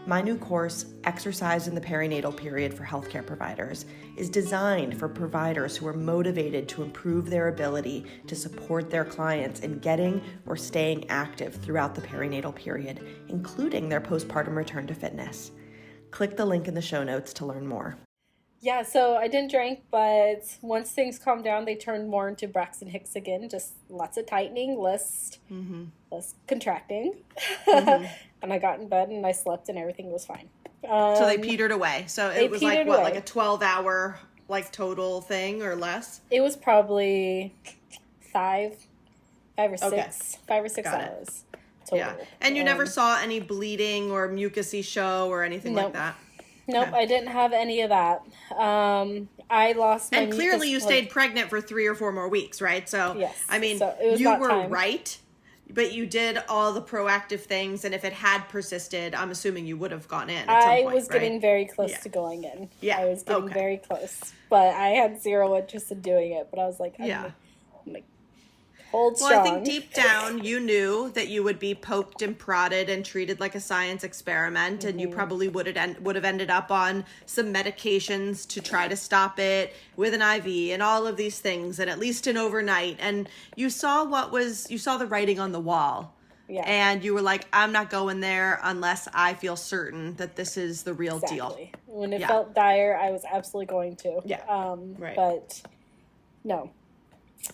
My new course, Exercise in the Perinatal Period for Healthcare Providers, is designed for providers who are motivated to improve their ability to support their clients in getting or staying active throughout the perinatal period, including their postpartum return to fitness. Click the link in the show notes to learn more. Yeah, so I didn't drink, but once things calmed down, they turned more into Braxton Hicks again. Just lots of tightening, less contracting. And I got in bed and I slept and everything was fine. So they petered away. So it was like, what, like a 12-hour like total thing or less? It was probably 5 or 6 hours total. Yeah. And you never saw any bleeding or mucusy show or anything like that? Nope, okay. I didn't have any of that. I lost my And clearly you stayed pregnant for 3 or 4 more weeks, right? So, yes. I mean, so it was you were time. right, But you did all the proactive things, and if it had persisted, I'm assuming you would have gone in at some I point, was getting right? very close Yeah. to going in. Yeah. I was getting Okay. very close, but I had zero interest in doing it. But I was like, Yeah. I'm like, hold Well, I think strong. deep down you knew that you would be poked and prodded and treated like a science experiment, and you probably would have ended up on some medications to try to stop it with an IV and all of these things, and at least an overnight. And you saw the writing on the wall. Yeah. And you were like, I'm not going there unless I feel certain that this is the real deal. When it felt dire, I was absolutely going to. Yeah. Right. But no.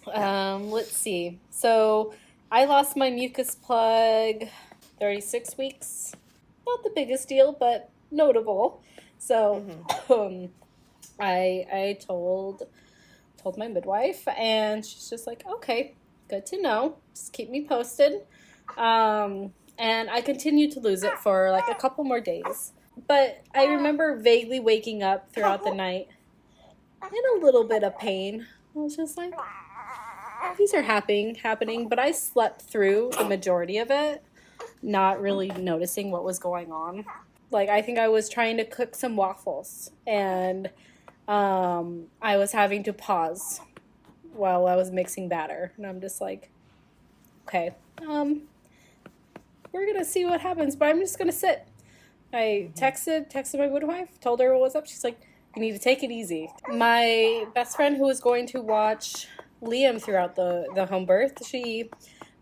Let's see. So I lost my mucus plug 36 weeks. Not the biggest deal, but notable. So I told my midwife, and she's just like, okay, good to know. Just keep me posted. And I continued to lose it for like a couple more days. But I remember vaguely waking up throughout the night in a little bit of pain. I was just like, these are happening, but I slept through the majority of it, not really noticing what was going on. Like, I think I was trying to cook some waffles, and I was having to pause while I was mixing batter, and I'm just like, okay, we're gonna see what happens, but I'm just gonna sit. I texted my midwife, told her what was up. She's like, you need to take it easy. My best friend who was going to watch Liam throughout the home birth, she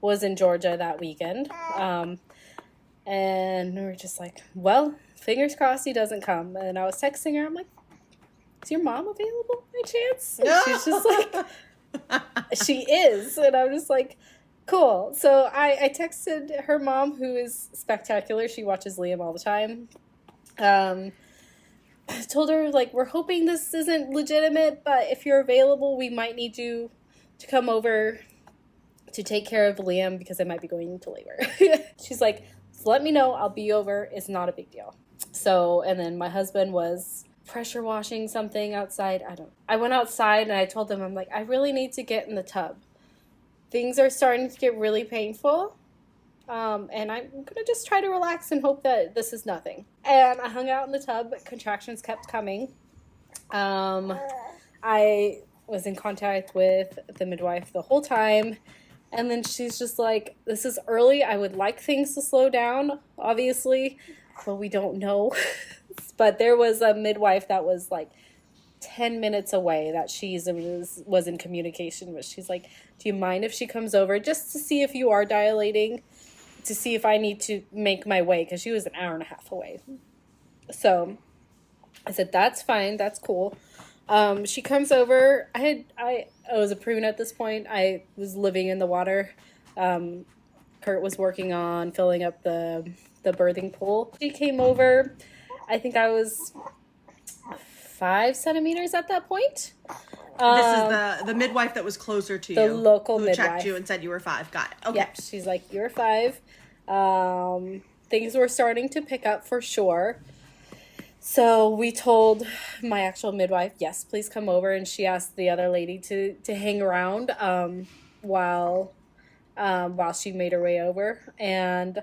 was in Georgia that weekend. And we were just like, well, fingers crossed he doesn't come. And I was texting her, I'm like, is your mom available by chance? And she's just like, she is. And I'm just like, cool. So I texted her mom, who is spectacular. She watches Liam all the time. I told her, like, we're hoping this isn't legitimate, but if you're available, we might need you to come over to take care of Liam because I might be going into labor. She's like, so let me know. I'll be over. It's not a big deal. So, and then my husband was pressure washing something outside. I went outside and I told him, I'm like, I really need to get in the tub. Things are starting to get really painful. And I'm going to just try to relax and hope that this is nothing. And I hung out in the tub. Contractions kept coming. I was in contact with the midwife the whole time. And then she's just like, this is early. I would like things to slow down, obviously. But we don't know. But there was a midwife that was like 10 minutes away that she was in communication with. She's like, do you mind if she comes over just to see if you are dilating? To see if I need to make my way, because she was an hour and a half away. So I said, that's fine, that's cool. She comes over. I was a prune at this point. I was living in the water. Kurt was working on filling up the birthing pool. She came over. I think I was 5 centimeters at that point. This is the midwife that was closer to you. The local midwife. Who checked you and said you were 5. Got it. Okay. Yep, she's like, you're 5. Things were starting to pick up for sure. So we told my actual midwife, yes, please come over. And she asked the other lady to hang around while she made her way over. And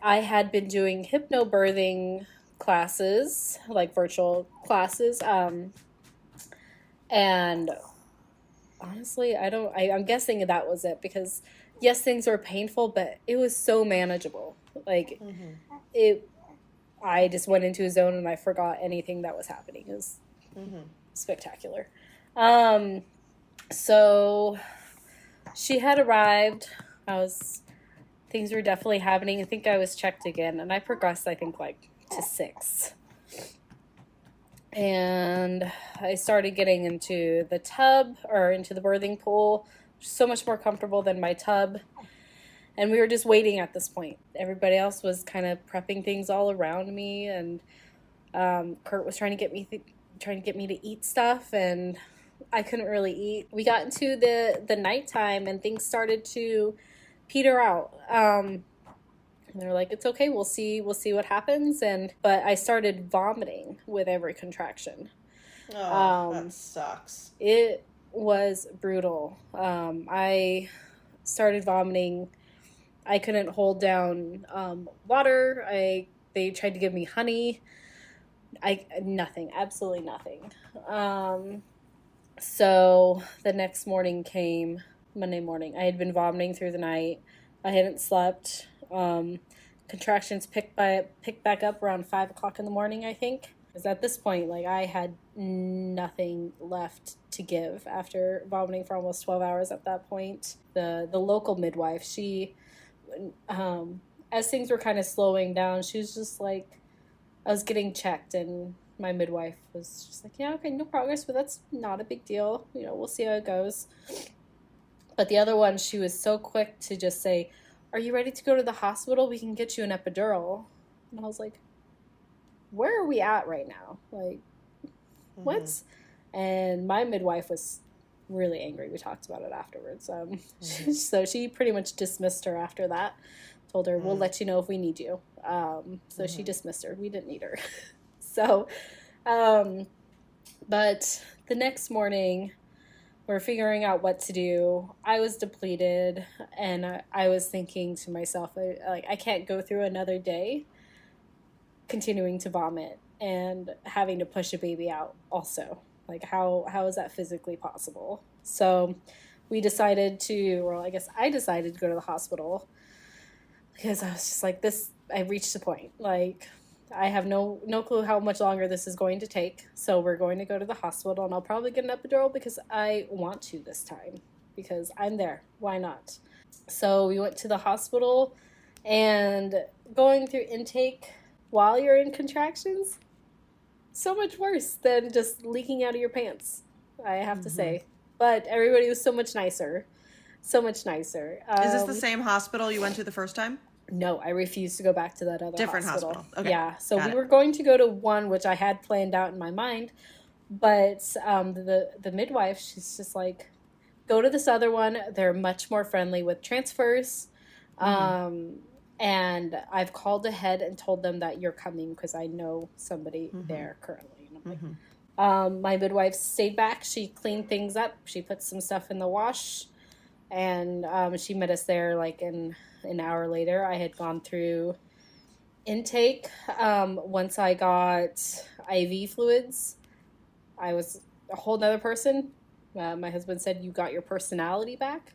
I had been doing hypnobirthing classes, like virtual classes. And honestly, I'm guessing that was it, because yes, things were painful, but it was so manageable. Like I just went into a zone and I forgot anything that was happening. It was spectacular. So she had arrived. Things were definitely happening. I think I was checked again, and I progressed, I think, like to 6. And I started getting into the tub, or into the birthing pool, so much more comfortable than my tub. And we were just waiting at this point. Everybody else was kind of prepping things all around me, and Kurt was trying to get me to eat stuff, and I couldn't really eat. We got into the nighttime, and things started to peter out. And they're like, it's okay, we'll see what happens. But I started vomiting with every contraction. Oh, that sucks. It was brutal. I started vomiting I couldn't hold down water. They tried to give me honey. Nothing, absolutely nothing. So the next morning came, Monday morning. I had been vomiting through the night. I hadn't slept. Contractions picked back up around 5 o'clock in the morning, I think. Because at this point, like, I had nothing left to give after vomiting for almost 12 hours at that point. The local midwife, she, as things were kind of slowing down, she was just like, I was getting checked, and my midwife was just like, yeah, okay, no progress, but that's not a big deal. You know, we'll see how it goes. But the other one, she was so quick to just say, are you ready to go to the hospital? We can get you an epidural. And I was like, where are we at right now? Like, what? And my midwife was really angry. We talked about it afterwards. So she pretty much dismissed her after that. Told her, we'll let you know if we need you. So she dismissed her. We didn't need her. So, but the next morning, we're figuring out what to do. I was depleted, and I was thinking to myself, like, I can't go through another day continuing to vomit and having to push a baby out also. Like, how is that physically possible? So we decided to, or I guess I decided to go to the hospital, because I was just like, I reached the point. Like, I have no clue how much longer this is going to take. So we're going to go to the hospital, and I'll probably get an epidural because I want to this time, because I'm there. Why not? So we went to the hospital, and going through intake while you're in contractions, so much worse than just leaking out of your pants, I have to say. But everybody was so much nicer. So much nicer. Is this the same hospital you went to the first time? No, I refused to go back to that other Different hospital. Okay. Yeah, so we were going to go to one, which I had planned out in my mind, but the midwife, she's just like, go to this other one. They're much more friendly with transfers, and I've called ahead and told them that you're coming because I know somebody there currently. And I'm like, my midwife stayed back. She cleaned things up. She put some stuff in the wash, and she met us there like an hour later. I had gone through intake. Once I got IV fluids, I was a whole nother person. My husband said, you got your personality back.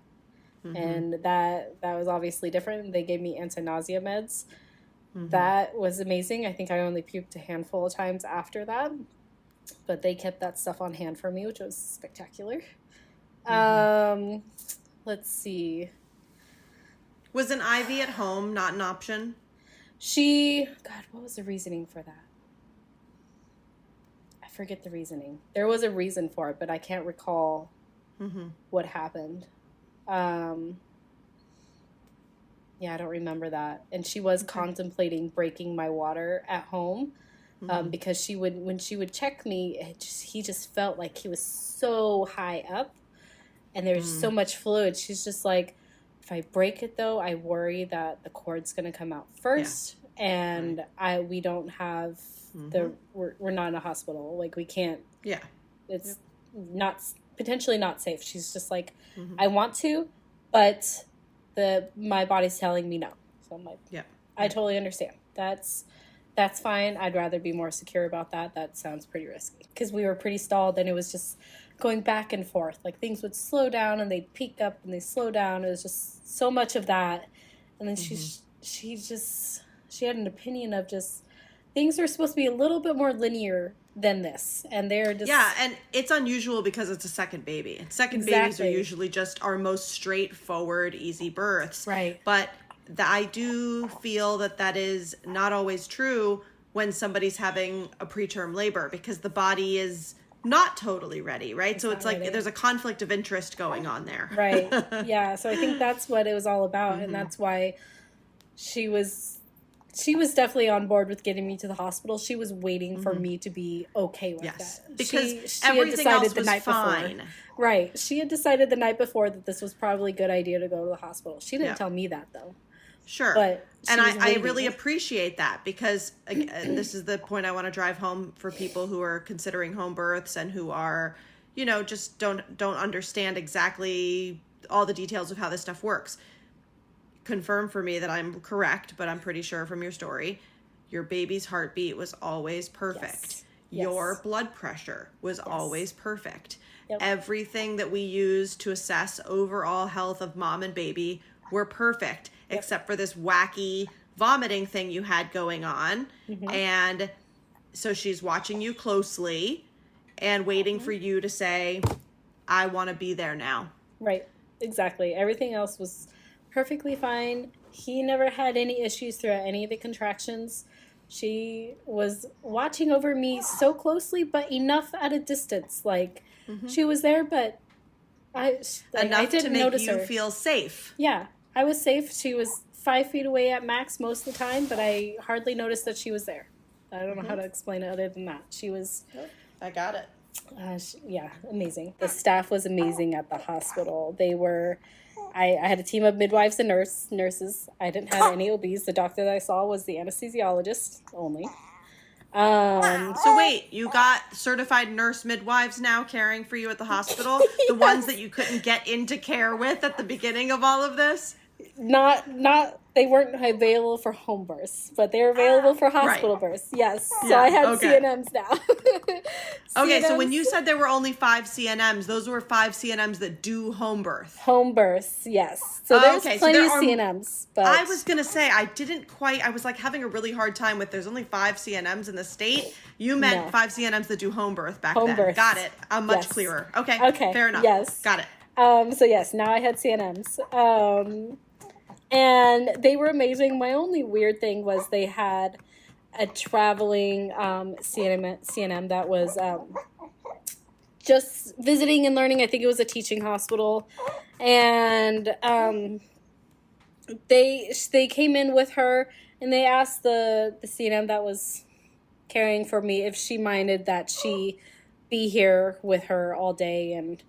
And that was obviously different. They gave me anti-nausea meds. That was amazing. I think I only puked a handful of times after that, but they kept that stuff on hand for me, which was spectacular. Let's see. Was an IV at home not an option? God, what was the reasoning for that? I forget the reasoning. There was a reason for it, but I can't recall what happened. Yeah, I don't remember that. And she was contemplating breaking my water at home, because when she would check me, he just felt like he was so high up, and there's so much fluid. She's just like, if I break it though, I worry that the cord's going to come out first, and we don't have we're not in a hospital. Like, we can't. Yeah, it's not potentially not safe. She's just like, I want to, but my body's telling me no. So I'm like, I totally understand. That's fine. I'd rather be more secure about that. That sounds pretty risky, because we were pretty stalled, and it was just going back and forth. Like, things would slow down and they'd peak up and they slow down. It was just so much of that. And then she had an opinion of just things are supposed to be a little bit more linear than this, and they're just and it's unusual because it's a second baby. Second babies are usually just our most straightforward, easy births, right? But I do feel that is not always true when somebody's having a preterm labor, because the body is not totally ready, right? So it's like there's a conflict of interest going on there, right? Yeah, so I think that's what it was all about, and that's why she was definitely on board with getting me to the hospital. She was waiting for me to be okay with that. Because she everything had decided else was the night fine. Before. Right. She had decided the night before that this was probably a good idea to go to the hospital. She didn't tell me that, though. Sure. But I really appreciate that, because again, this is the point I want to drive home for people who are considering home births and who are, just don't understand exactly all the details of how this stuff works. confirm for me that I'm correct, but I'm pretty sure from your story, your baby's heartbeat was always perfect. Yes. Your blood pressure was always perfect. Yep. Everything that we use to assess overall health of mom and baby were perfect, except for this wacky vomiting thing you had going on. And so she's watching you closely and waiting for you to say, I want to be there now. Right. Exactly. Everything else was perfectly fine. He never had any issues throughout any of the contractions. She was watching over me so closely, but enough at a distance. Like, she was there, but I Enough didn't to make notice you her. feel safe. Yeah, I was safe. She was 5 feet away at max most of the time, but I hardly noticed that she was there. I don't know how to explain it other than that. She was... I got it. Amazing. The staff was amazing at the hospital. They were... I had a team of midwives and nurses. I didn't have any OBs. The doctor that I saw was the anesthesiologist only. So wait, you got certified nurse midwives now caring for you at the hospital? The ones that you couldn't get into care with at the beginning of all of this? Not they weren't available for home births, but they were available for hospital births. Yes. So I had CNMs now. Okay, so CNMs. when you said there were only 5 CNMs, those were 5 CNMs that do home birth. Home births, yes. So there's plenty of CNMs. But I was going to say, I was like having a really hard time with there's only 5 CNMs in the state. You meant 5 CNMs that do home birth back then. Births. Got it. I'm much clearer. Okay, fair enough. Yes. Got it. So yes, now I had CNMs. And they were amazing. My only weird thing was they had a traveling CNM that was just visiting and learning. I think it was a teaching hospital. And they came in with her and they asked the CNM that was caring for me if she minded that she be here with her all day and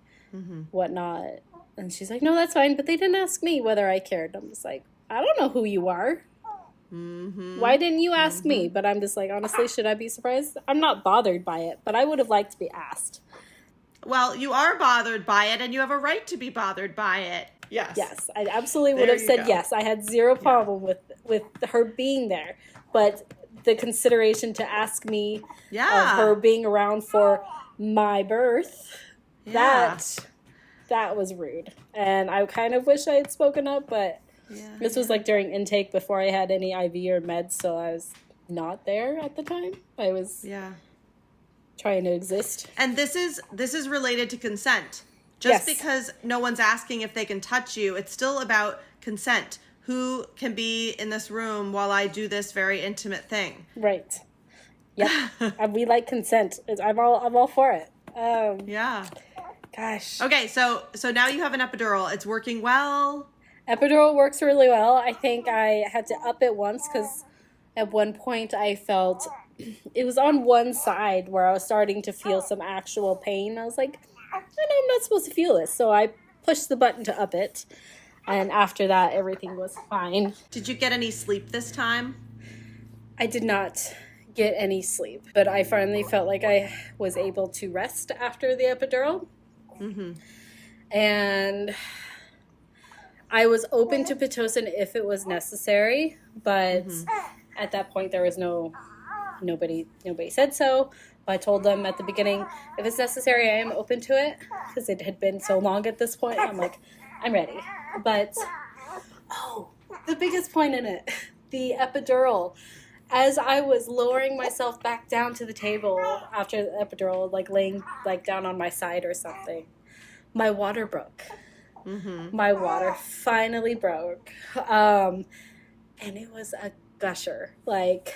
whatnot. And she's like, no, that's fine. But they didn't ask me whether I cared. I'm just like, I don't know who you are. Why didn't you ask me? But I'm just like, honestly, should I be surprised? I'm not bothered by it, but I would have liked to be asked. Well, you are bothered by it, and you have a right to be bothered by it. Yes. Yes, I absolutely would have said yes. I had zero problem with her being there. But the consideration to ask me of her being around for my birth, that was rude. And I kind of wish I had spoken up, but this was like during intake before I had any IV or meds, so I was not there at the time. I was trying to exist. And this is related to consent. Just because no one's asking if they can touch you, it's still about consent. Who can be in this room while I do this very intimate thing? Right. Yep. And we like consent. I'm all for it. Gosh. Okay, so now you have an epidural. It's working well. Epidural works really well. I think I had to up it once because at one point I felt it was on one side where I was starting to feel some actual pain. I was like, I know I'm not supposed to feel this. So I pushed the button to up it. And after that, everything was fine. Did you get any sleep this time? I did not get any sleep, but I finally felt like I was able to rest after the epidural. And I was open to Pitocin if it was necessary, but at that point there was nobody said so. I told them at the beginning, if it's necessary, I am open to it, because it had been so long at this point. I'm like, I'm ready. But, the biggest point in it, the epidural. As I was lowering myself back down to the table after the epidural, like laying like down on my side or something, my water broke. My water finally broke. And it was a gusher. Like,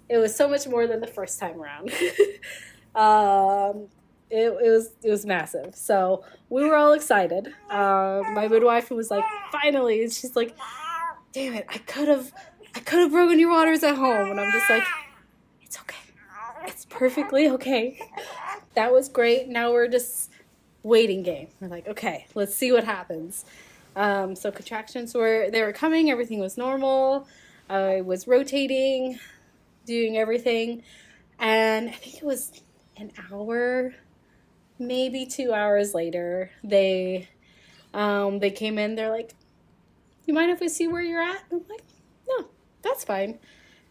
it was so much more than the first time around. It was massive. So we were all excited. My midwife was like, finally, and she's like, damn it, I could have broken your waters at home. And I'm just like, it's okay. It's perfectly okay. That was great. Now we're just waiting game. We're like, okay, let's see what happens. So contractions were coming. Everything was normal. I was rotating, doing everything. And I think it was an hour, maybe 2 hours later, they came in. They're like, you mind if we see where you're at? And I'm like, no, that's fine.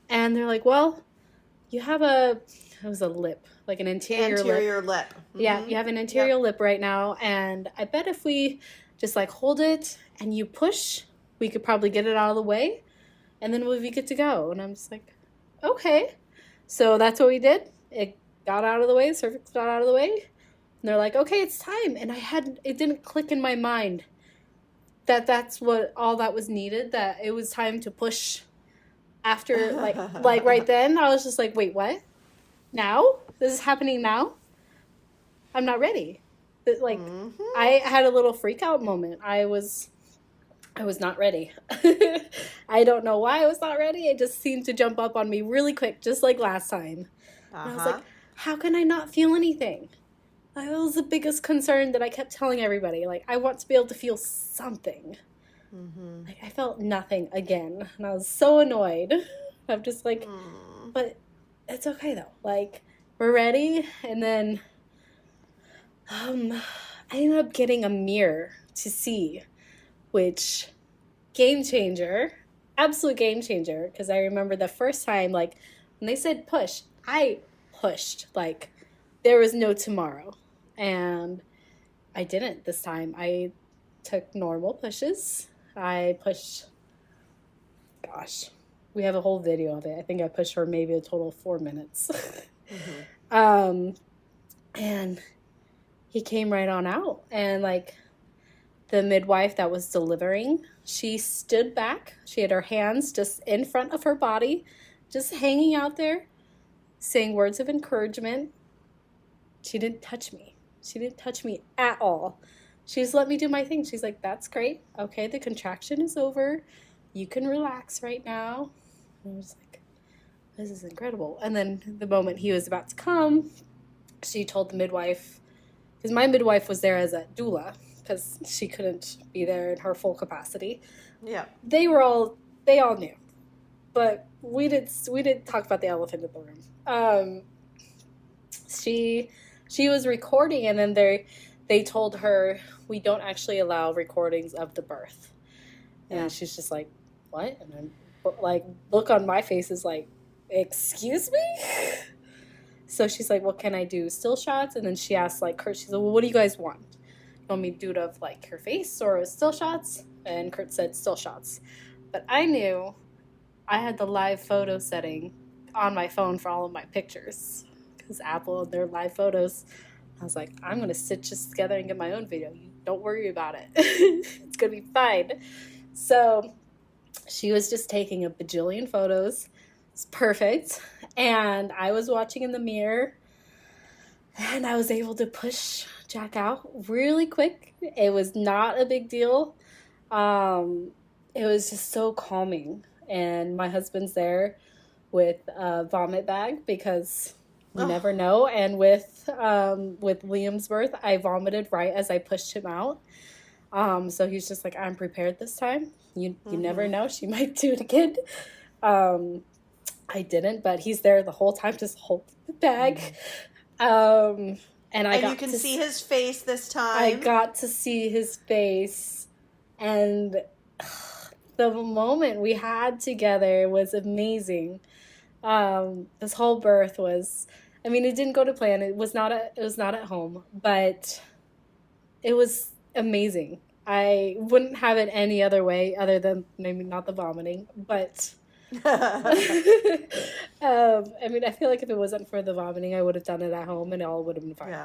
And they're like, well, you have it was a lip, like an anterior lip. Mm-hmm. Yeah, you have an anterior lip right now, and I bet if we just like hold it and you push, we could probably get it out of the way, and then we'll be good to go. And I'm just like, okay. So that's what we did. It got out of the way, the cervix got out of the way, and they're like, okay, it's time. And it didn't click in my mind that that's what all that was needed, that it was time to push after, like right then. I was just like, wait, what? Now? This is happening now? I'm not ready. Like, I had a little freak out moment. I was not ready. I don't know why I was not ready. It just seemed to jump up on me really quick, just like last time. And I was like, how can I not feel anything? That was the biggest concern that I kept telling everybody. Like, I want to be able to feel something. Like, I felt nothing again. And I was so annoyed. I'm just like, but it's okay though. Like, we're ready. And then I ended up getting a mirror to see, which game changer, absolute game changer. Because I remember the first time, like, when they said push, I pushed like there was no tomorrow. And I didn't this time. I took normal pushes. I pushed, gosh, we have a whole video of it. I think I pushed for maybe a total of 4 minutes. And he came right on out. And like the midwife that was delivering, she stood back. She had her hands just in front of her body, just hanging out there, saying words of encouragement. She didn't touch me. She didn't touch me at all. She just let me do my thing. She's like, that's great. Okay, the contraction is over. You can relax right now. And I was like, this is incredible. And then the moment he was about to come, she told the midwife, because my midwife was there as a doula, because she couldn't be there in her full capacity. Yeah. They all knew. But we did talk about the elephant in the room. She was recording, and then they told her, we don't actually allow recordings of the birth. And she's just like, what? And then, like, look on my face is like, excuse me? So she's like, well, can I do still shots? And then she asked, like, Kurt, she's like, well, what do you guys want? You want me to do it of, like, her face or still shots? And Kurt said still shots. But I knew I had the live photo setting on my phone for all of my pictures. Because Apple and their live photos. I was like, I'm going to stitch this together and get my own video. You don't worry about it. It's going to be fine. So she was just taking a bajillion photos. It's perfect. And I was watching in the mirror. And I was able to push Jack out really quick. It was not a big deal. It was just so calming. And my husband's there with a vomit bag because you never know. And with Liam's birth, I vomited right as I pushed him out. So he's just like, I'm prepared this time. You never know. She might do it again. I didn't, but he's there the whole time, just holding the bag. And you can see his face this time. I got to see his face, and the moment we had together was amazing. This whole birth was, I mean, it didn't go to plan. It was not at home, but it was amazing. I wouldn't have it any other way other than maybe not the vomiting, but I mean, I feel like if it wasn't for the vomiting, I would have done it at home and it all would have been fine.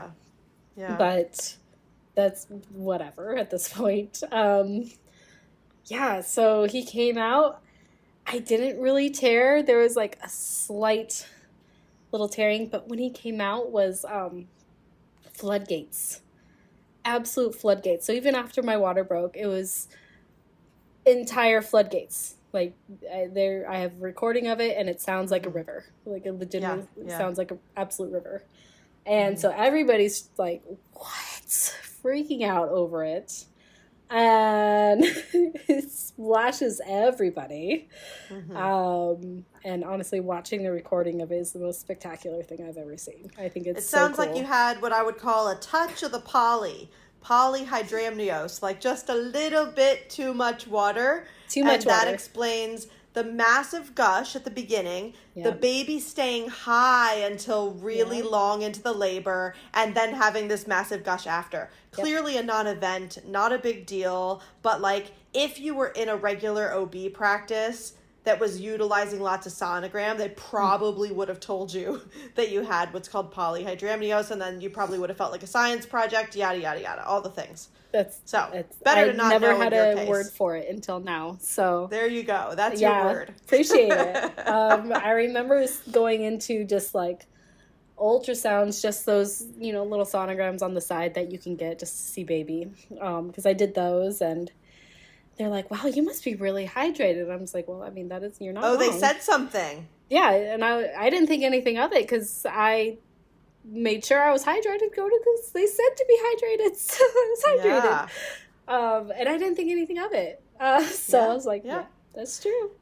Yeah. But that's whatever at this point. So he came out. I didn't really tear. There was like a slight little tearing, but when he came out was floodgates. Absolute floodgates. So even after my water broke, it was entire floodgates. Like I have a recording of it, and it sounds like a river. Like it legitimately sounds like an absolute river. And so everybody's like, what? Freaking out over it. And it splashes everybody. And honestly, watching the recording of it is the most spectacular thing I've ever seen. I think it's so sounds cool. like you had what I would call a touch of the polyhydramnios, like just a little bit too much water. Too much and that water. explains the massive gush at the beginning, the Yep. baby staying high until really Yep. long into the labor, and then having this massive gush after. Clearly a non-event, not a big deal, but like if you were in a regular OB practice that was utilizing lots of sonogram, they probably would have told you that you had what's called polyhydramnios, and then you probably would have felt like a science project, yada, yada, yada, all the things. Better to not know in your case. I never had a word for it until now. So there you go. That's your word. Appreciate it. I remember going into just like ultrasounds, just those, little sonograms on the side that you can get just to see baby. Because I did those, and they're like, wow, you must be really hydrated. I'm just like, well, I mean, you're not wrong. They said something. Yeah, and I didn't think anything of it because I made sure I was hydrated. Go to this. They said to be hydrated, so I was hydrated. Yeah. And I didn't think anything of it. So I was like, yeah, that's true.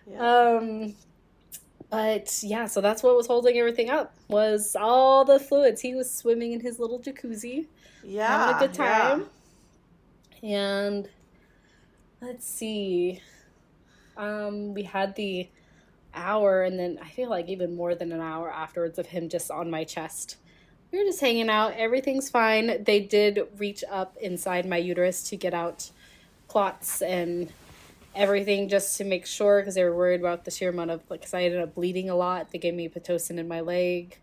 Yeah. But yeah, so that's what was holding everything up, was all the fluids. He was swimming in his little jacuzzi, having a good time. Yeah. And let's see, we had the hour, and then I feel like even more than an hour afterwards of him just on my chest. We were just hanging out. Everything's fine. They did reach up inside my uterus to get out clots and everything just to make sure, because they were worried about the sheer amount of, because I ended up bleeding a lot. They gave me Pitocin in my leg.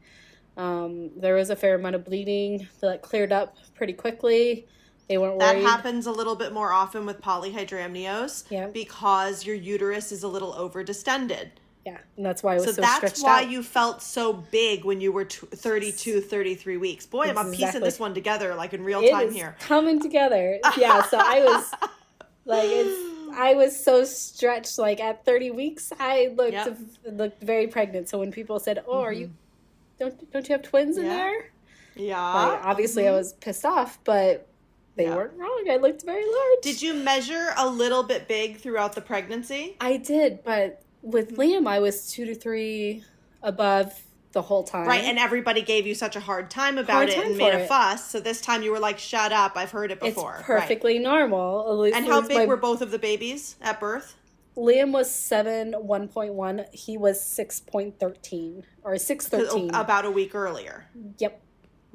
There was a fair amount of bleeding that cleared up pretty quickly. They weren't worried. That happens a little bit more often with polyhydramnios because your uterus is a little over distended. Yeah, and that's why it was so stretched out. So that's why you felt so big when you were 32, 33 weeks. Boy, I'm piecing this one together like in real time here. Coming together. Yeah, so I was like, I was so stretched. Like at 30 weeks, I looked very pregnant. So when people said, "Oh, are you? Don't you have twins in there?" Yeah. Like, obviously, I was pissed off, but they weren't wrong. I looked very large. Did you measure a little bit big throughout the pregnancy? I did, but with Liam, I was 2 to 3 above the whole time. Right, and everybody gave you such a hard time about it and made a fuss. So this time you were like, shut up, I've heard it before. It's perfectly normal. At least and how big were both of the babies at birth? Liam was 7.1. He was 6.13 or 6.13. About a week earlier. Yep.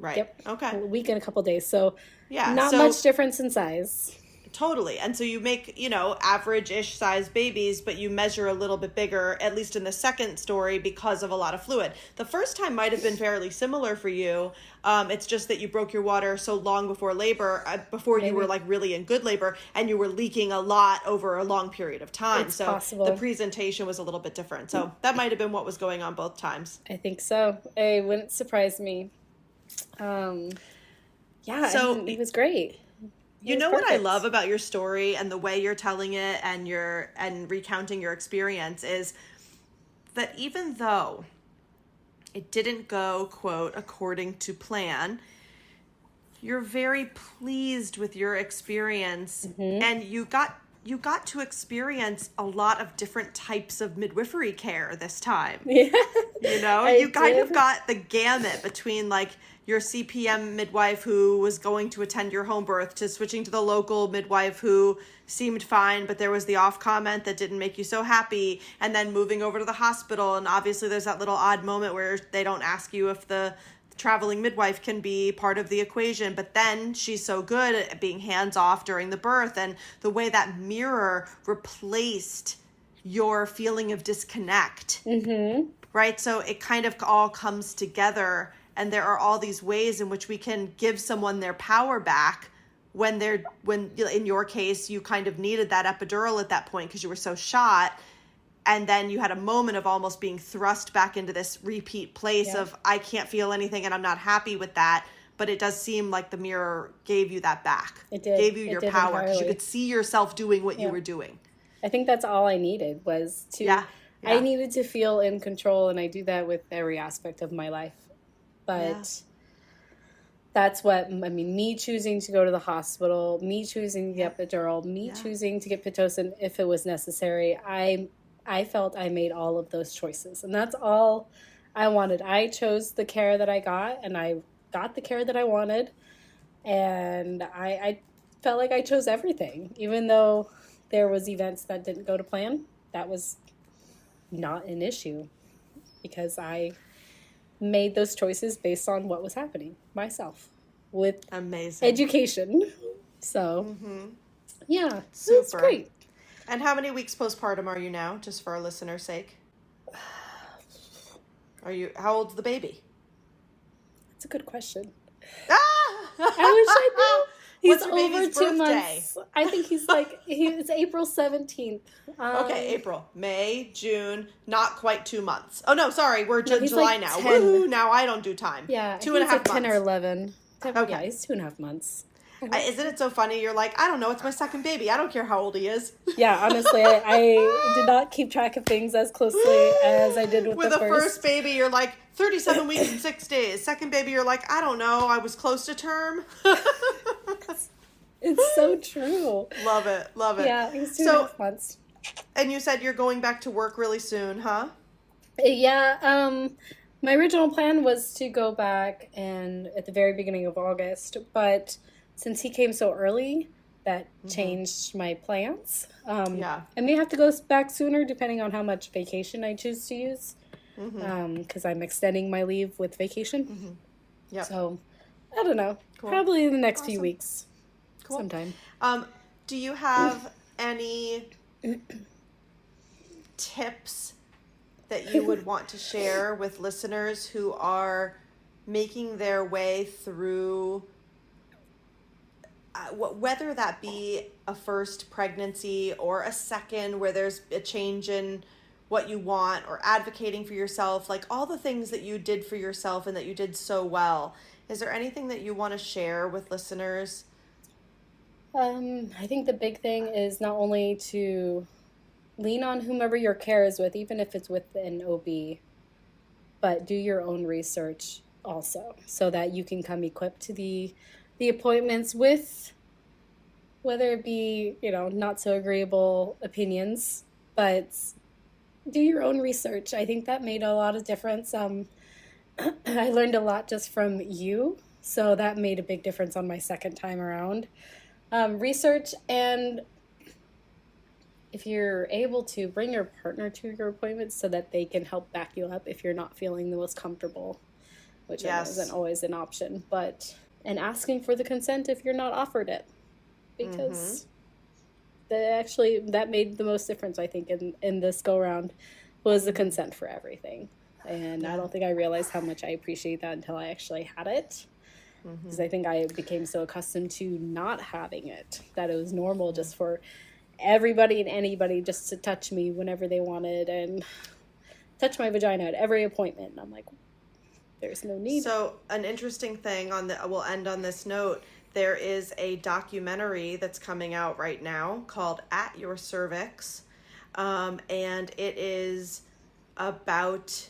Right. Yep. Okay. A week and a couple days. So not much difference in size. Totally. And so you make, average-ish size babies, but you measure a little bit bigger, at least in the second story, because of a lot of fluid. The first time might have been fairly similar for you. It's just that you broke your water so long before labor, before you were like really in good labor, and you were leaking a lot over a long period of time. It's so possible. The presentation was a little bit different. So that might have been what was going on both times. I think so. It wouldn't surprise me. So it was great. You know what I love about your story and the way you're telling it and recounting your experience is that even though it didn't go, quote, according to plan, you're very pleased with your experience, and you got to experience a lot of different types of midwifery care this time. Yeah. You kind of got the gamut between like your CPM midwife who was going to attend your home birth to switching to the local midwife who seemed fine, but there was the off comment that didn't make you so happy, and then moving over to the hospital. And obviously there's that little odd moment where they don't ask you if the traveling midwife can be part of the equation, but then she's so good at being hands-off during the birth, and the way that mirror replaced your feeling of disconnect. Right? So it kind of all comes together, and there are all these ways in which we can give someone their power back when in your case, you kind of needed that epidural at that point because you were so shot. And then you had a moment of almost being thrust back into this repeat place of, I can't feel anything and I'm not happy with that. But it does seem like the mirror gave you that back. It did. Gave you your power because you could see yourself doing what you were doing. I think that's all I needed was to, I needed to feel in control, and I do that with every aspect of my life. But that's what, me choosing to go to the hospital, me choosing to get epidural, me choosing to get Pitocin if it was necessary, I felt I made all of those choices, and that's all I wanted. I chose the care that I got, and I got the care that I wanted, and I felt like I chose everything, even though there was events that didn't go to plan, that was not an issue because I made those choices based on what was happening myself with Amazing education. So, yeah, Super. it's great. And how many weeks postpartum are you now, just for our listeners' sake? How old's the baby? That's a good question. Ah! I wish I knew. He's What's your over baby's 2 birthday? months. I think it's April 17th. Okay, April, May, June, not quite 2 months. Oh no, sorry, we're he's July like now. 10. Woohoo, now I don't do time. Yeah, 2.5 months. 10 or 11. Okay. Yeah, he's 2.5 months. Isn't it so funny? You're like, I don't know, it's my second baby. I don't care how old he is. Yeah, honestly, I did not keep track of things as closely as I did with the first. first baby, you're like 37 weeks and 6 days. Second baby, you're like, I don't know, I was close to term. It's so true. Love it. Yeah, he's 2.5 months. And you said you're going back to work really soon, huh? Yeah, my original plan was to go back at the very beginning of August, but since he came so early, that changed my plans. Yeah. I may have to go back sooner depending on how much vacation I choose to use, because I'm extending my leave with vacation. Yeah. So, I don't know. Cool. Probably in the next few weeks. Cool. Sometime. Do you have any tips that you would want to share with listeners who are making their way through, whether that be a first pregnancy or a second where there's a change in what you want, or advocating for yourself, like all the things that you did for yourself and that you did so well? Is there anything that you want to share with listeners? I think the big thing is not only to lean on whomever your care is with, even if it's with an OB, but do your own research also, so that you can come equipped to the appointments with, whether it be, not so agreeable opinions, but do your own research. I think that made a lot of difference. I learned a lot just from you, so that made a big difference on my second time around. Research, and if you're able to, bring your partner to your appointments so that they can help back you up if you're not feeling the most comfortable, which I know isn't always an option, and asking for the consent if you're not offered it, because that made the most difference, I think, in this go round, was the consent for everything. And I don't think I realized how much I appreciate that until I actually had it. Because I think I became so accustomed to not having it that it was normal just for everybody and anybody just to touch me whenever they wanted and touch my vagina at every appointment. And I'm like, there's no need. So an interesting thing we'll end on this note. There is a documentary that's coming out right now called At Your Cervix. And it is about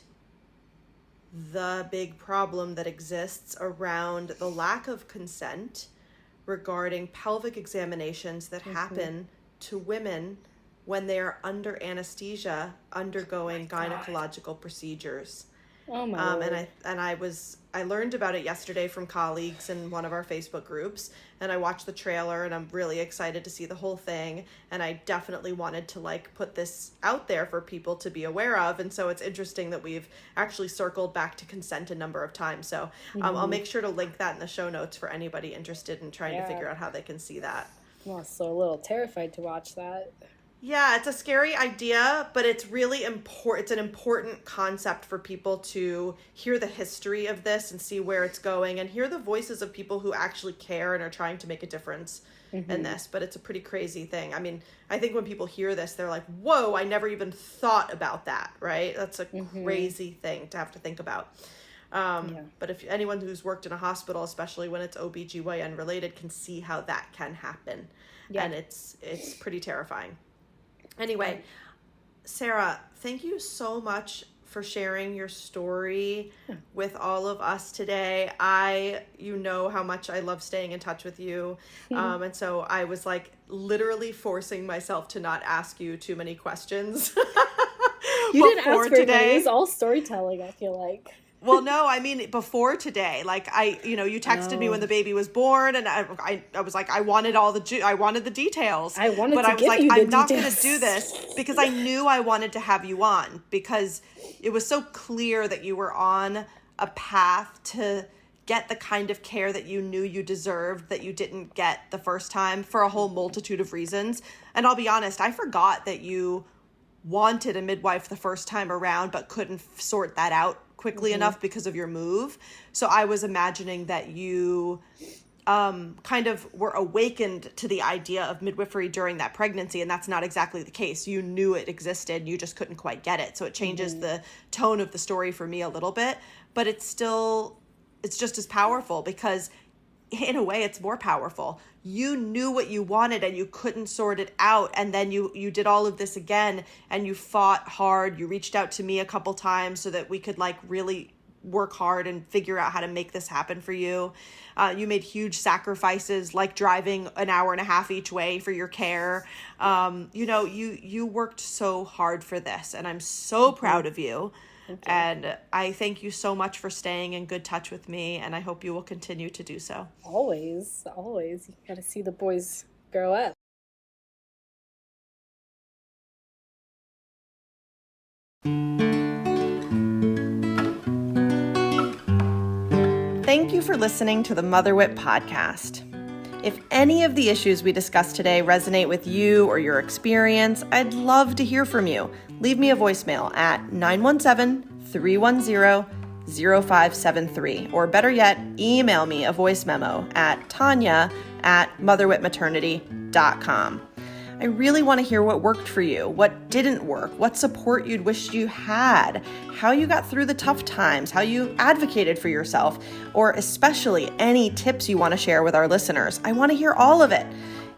the big problem that exists around the lack of consent regarding pelvic examinations that happen to women when they are under anesthesia undergoing gynecological procedures. Oh my Lord. I learned about it yesterday from colleagues in one of our Facebook groups, and I watched the trailer, and I'm really excited to see the whole thing, and I definitely wanted to put this out there for people to be aware of. And so it's interesting that we've actually circled back to consent a number of times. So I'll make sure to link that in the show notes for anybody interested in trying to figure out how they can see that. Well, so a little terrified to watch that. Yeah, it's a scary idea, but it's really important. It's an important concept for people to hear the history of this and see where it's going, and hear the voices of people who actually care and are trying to make a difference in this. But it's a pretty crazy thing. I mean, I think when people hear this, they're like, whoa, I never even thought about that, right? That's a crazy thing to have to think about. But if anyone who's worked in a hospital, especially when it's OBGYN related, can see how that can happen. Yeah. And it's pretty terrifying. Anyway, Sarah, thank you so much for sharing your story with all of us today. You know how much I love staying in touch with you. And so I was literally forcing myself to not ask you too many questions. You didn't ask for today. It was all storytelling, I feel like. Well, no, I mean, before today, like you texted me when the baby was born, and I was like, I wanted I wanted the details. I wanted but to I was give like, you the I'm not going details. to do this because I knew I wanted to have you on, because it was so clear that you were on a path to get the kind of care that you knew you deserved that you didn't get the first time for a whole multitude of reasons. And I'll be honest, I forgot that you wanted a midwife the first time around, but couldn't sort that out quickly enough because of your move. So I was imagining that you kind of were awakened to the idea of midwifery during that pregnancy, and that's not exactly the case. You knew it existed, you just couldn't quite get it. So it changes the tone of the story for me a little bit, but it's just as powerful, because in a way it's more powerful. You knew what you wanted and you couldn't sort it out, and then you did all of this again, and you fought hard. You reached out to me a couple times so that we could like really work hard and figure out how to make this happen for you. You made huge sacrifices, like driving an hour and a half each way for your care. You worked so hard for this, and I'm so proud of you. And I thank you so much for staying in good touch with me, and I hope you will continue to do so. Always. You got to see the boys grow up. Thank you for listening to the Mother Wit podcast. If any of the issues we discussed today resonate with you or your experience, I'd love to hear from you. Leave me a voicemail at 917-310-0573, or better yet, email me a voice memo at tanya@motherwitmaternity.com. I really want to hear what worked for you, what didn't work, what support you'd wished you had, how you got through the tough times, how you advocated for yourself, or especially any tips you want to share with our listeners. I want to hear all of it.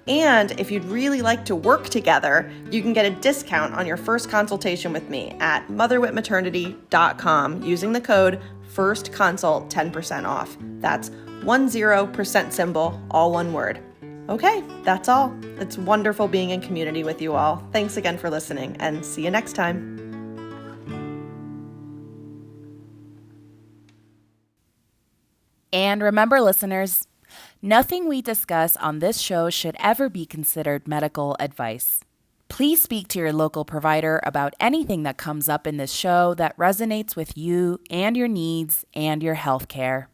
And if you'd really like to work together, you can get a discount on your first consultation with me at motherwitmaternity.com using the code FIRSTCONSULT 10% off. That's 10% symbol, all one word. Okay, that's all. It's wonderful being in community with you all. Thanks again for listening, and see you next time. And remember, listeners, nothing we discuss on this show should ever be considered medical advice. Please speak to your local provider about anything that comes up in this show that resonates with you and your needs and your health care.